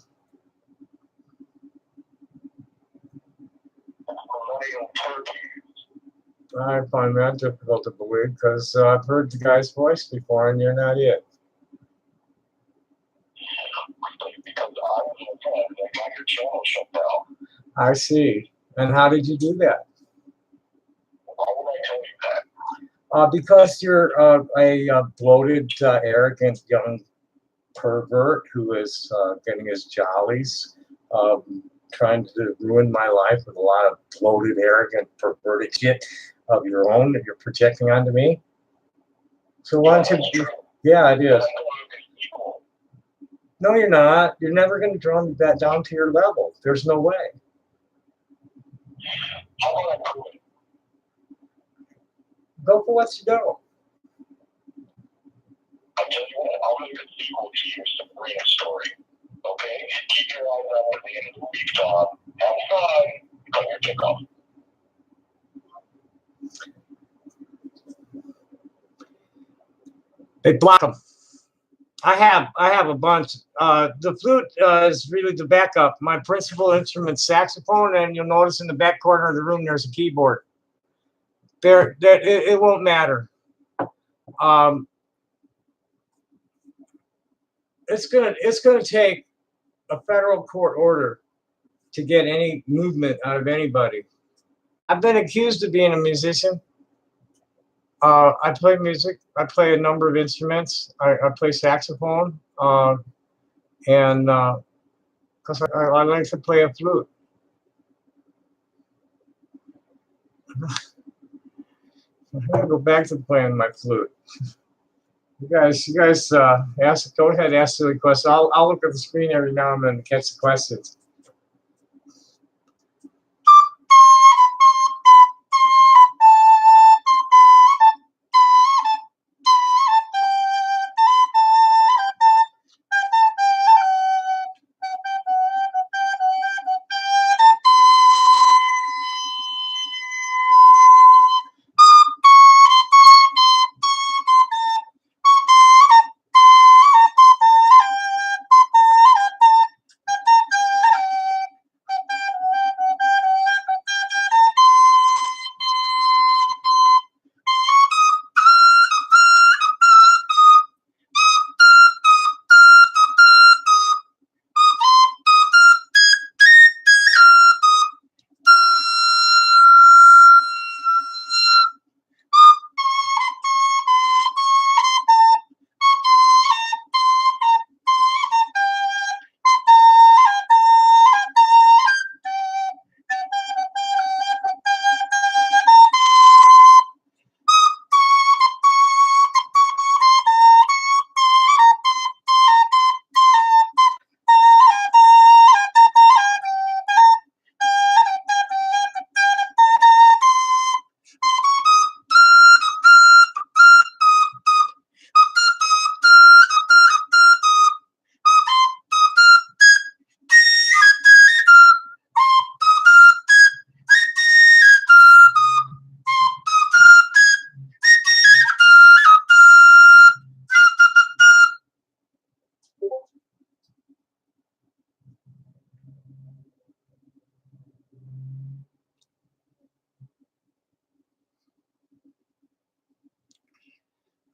Speaker 1: I find that difficult to believe because I've heard the guy's voice before, and you're not it.
Speaker 3: Because I was a friend that got your channel shut down.
Speaker 1: I see. And how did you do that?
Speaker 3: Why would I tell you that?
Speaker 1: Because you're a bloated, arrogant young pervert who is getting his jollies, trying to ruin my life with a lot of bloated, arrogant, perverted shit of your own that you're projecting onto me. So why don't you? Yeah, it is. No, you're not. You're never going to draw me that down to your level. There's no way.
Speaker 3: How will I prove it?
Speaker 1: Go for what you do.
Speaker 3: I tell you what, I'll make a sequel to your Sabrina story. Okay? Keep your eyes on at the end of the week, Tom. Have fun. Cut your dick off.
Speaker 1: They block them. I have a bunch. The flute is really the backup. My principal instrument, saxophone, and you'll notice in the back corner of the room there's a keyboard. It won't matter. It's gonna take a federal court order to get any movement out of anybody. I've been accused of being a musician. I play music. I play a number of instruments. I play saxophone, and because I like to play a flute. I'm gonna go back to playing my flute. You guys, go ahead, ask silly questions. I'll look at the screen every now and then to catch the questions.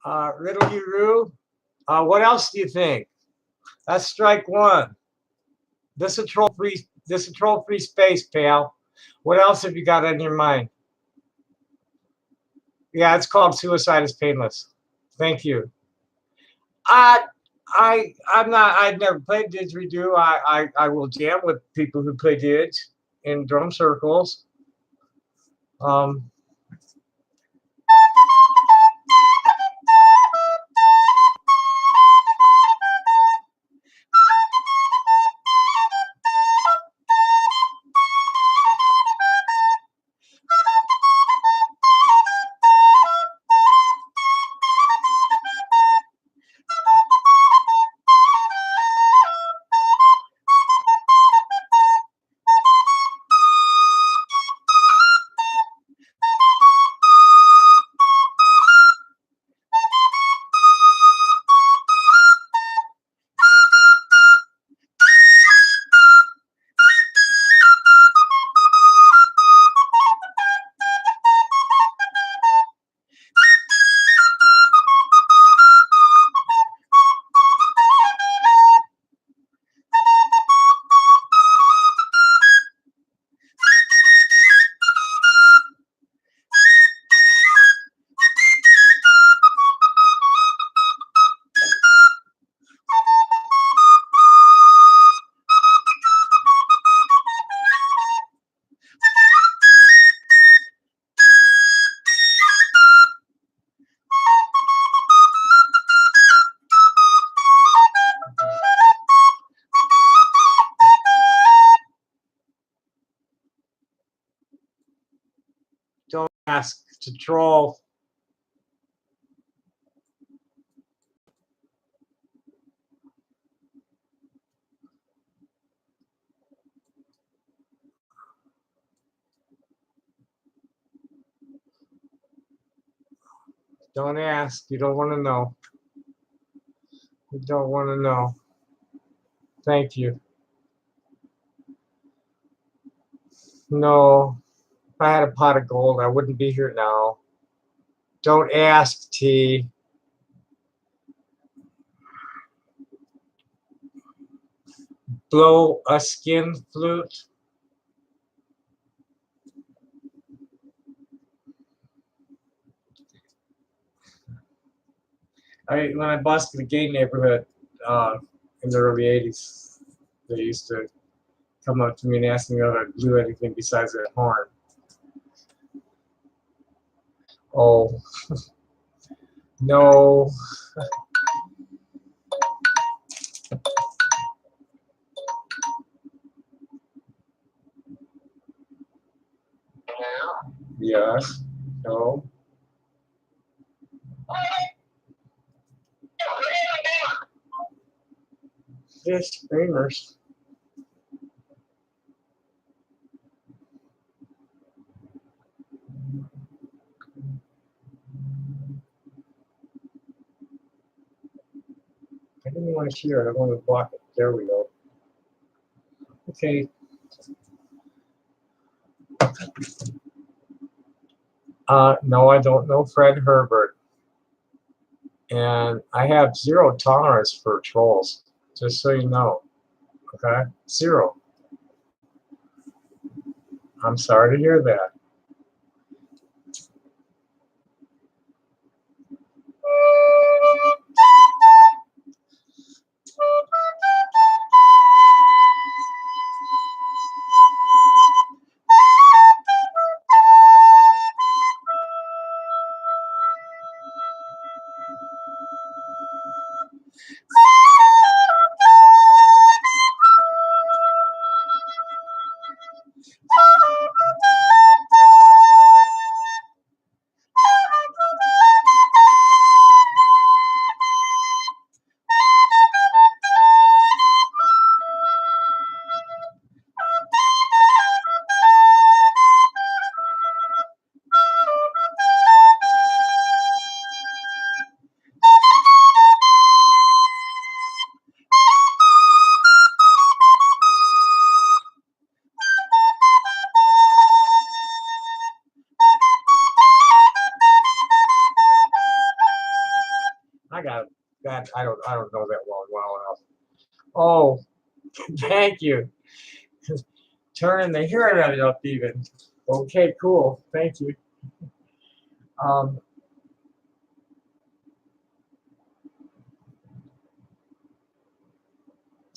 Speaker 1: Riddle you Roo. What else do you think? That's strike one. This a troll free space, pal. What else have you got on your mind? Yeah, it's called Suicide is Painless. Thank you. I'm not. I've never played didgeridoo. I will jam with people who play didge in drum circles. Um, don't ask to troll. Don't ask. You don't want to know. You don't want to know. Thank you. No, if I had a pot of gold, I wouldn't be here now. Don't ask, T. Blow a skin flute. When I busted the gay neighborhood in the early 80s, they used to come up to me and ask me if I blew anything besides a horn. Oh, no. Yes. No. Yes, screamers. I didn't want to hear it. I wanted to block it. There we go. Okay. No, I don't know Fred Herbert. And I have zero tolerance for trolls, just so you know. Okay? Zero. I'm sorry to hear that. that I don't know that well enough. Oh, thank you. Turning the hearing up even. Okay, cool. Thank you.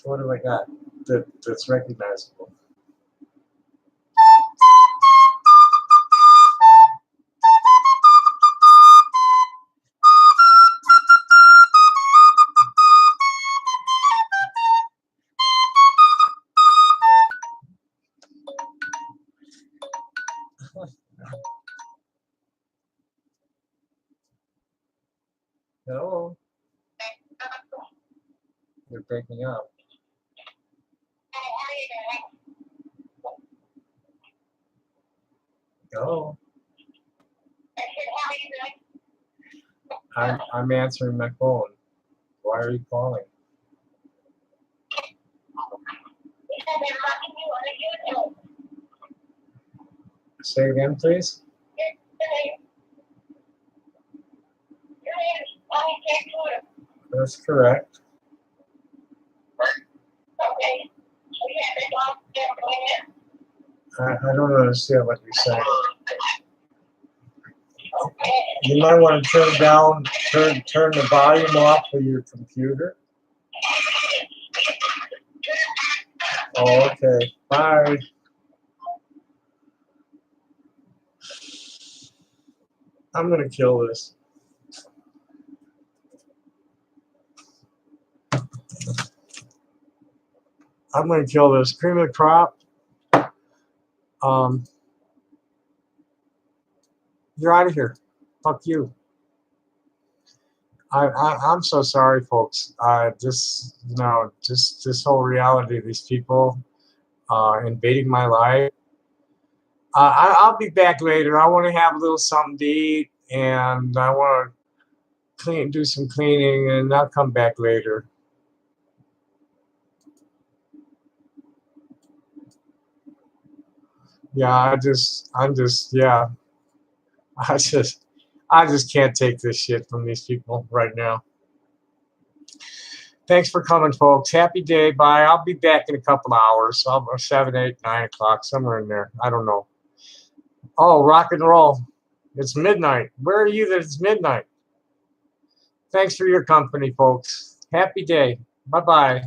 Speaker 1: What do I got that's recognizable? Hello? You're breaking up. Hello? I'm answering my phone. Why are you calling? Say again, please. That's correct. I don't understand what you're saying. You might want to turn the volume off of your computer. Oh, okay. Bye. I'm gonna kill this. I'm gonna kill this. Cream of the crop. You're out of here. Fuck you. I'm so sorry, folks. This whole reality of these people invading my life. I'll be back later. I want to have a little something to eat, and I want to do some cleaning, and I'll come back later. Yeah, I just can't take this shit from these people right now. Thanks for coming, folks. Happy day. Bye. I'll be back in a couple of hours. 7, 8, 9 o'clock, somewhere in there. I don't know. Oh, rock and roll. It's midnight. Where are you that it's midnight? Thanks for your company, folks. Happy day. Bye-bye.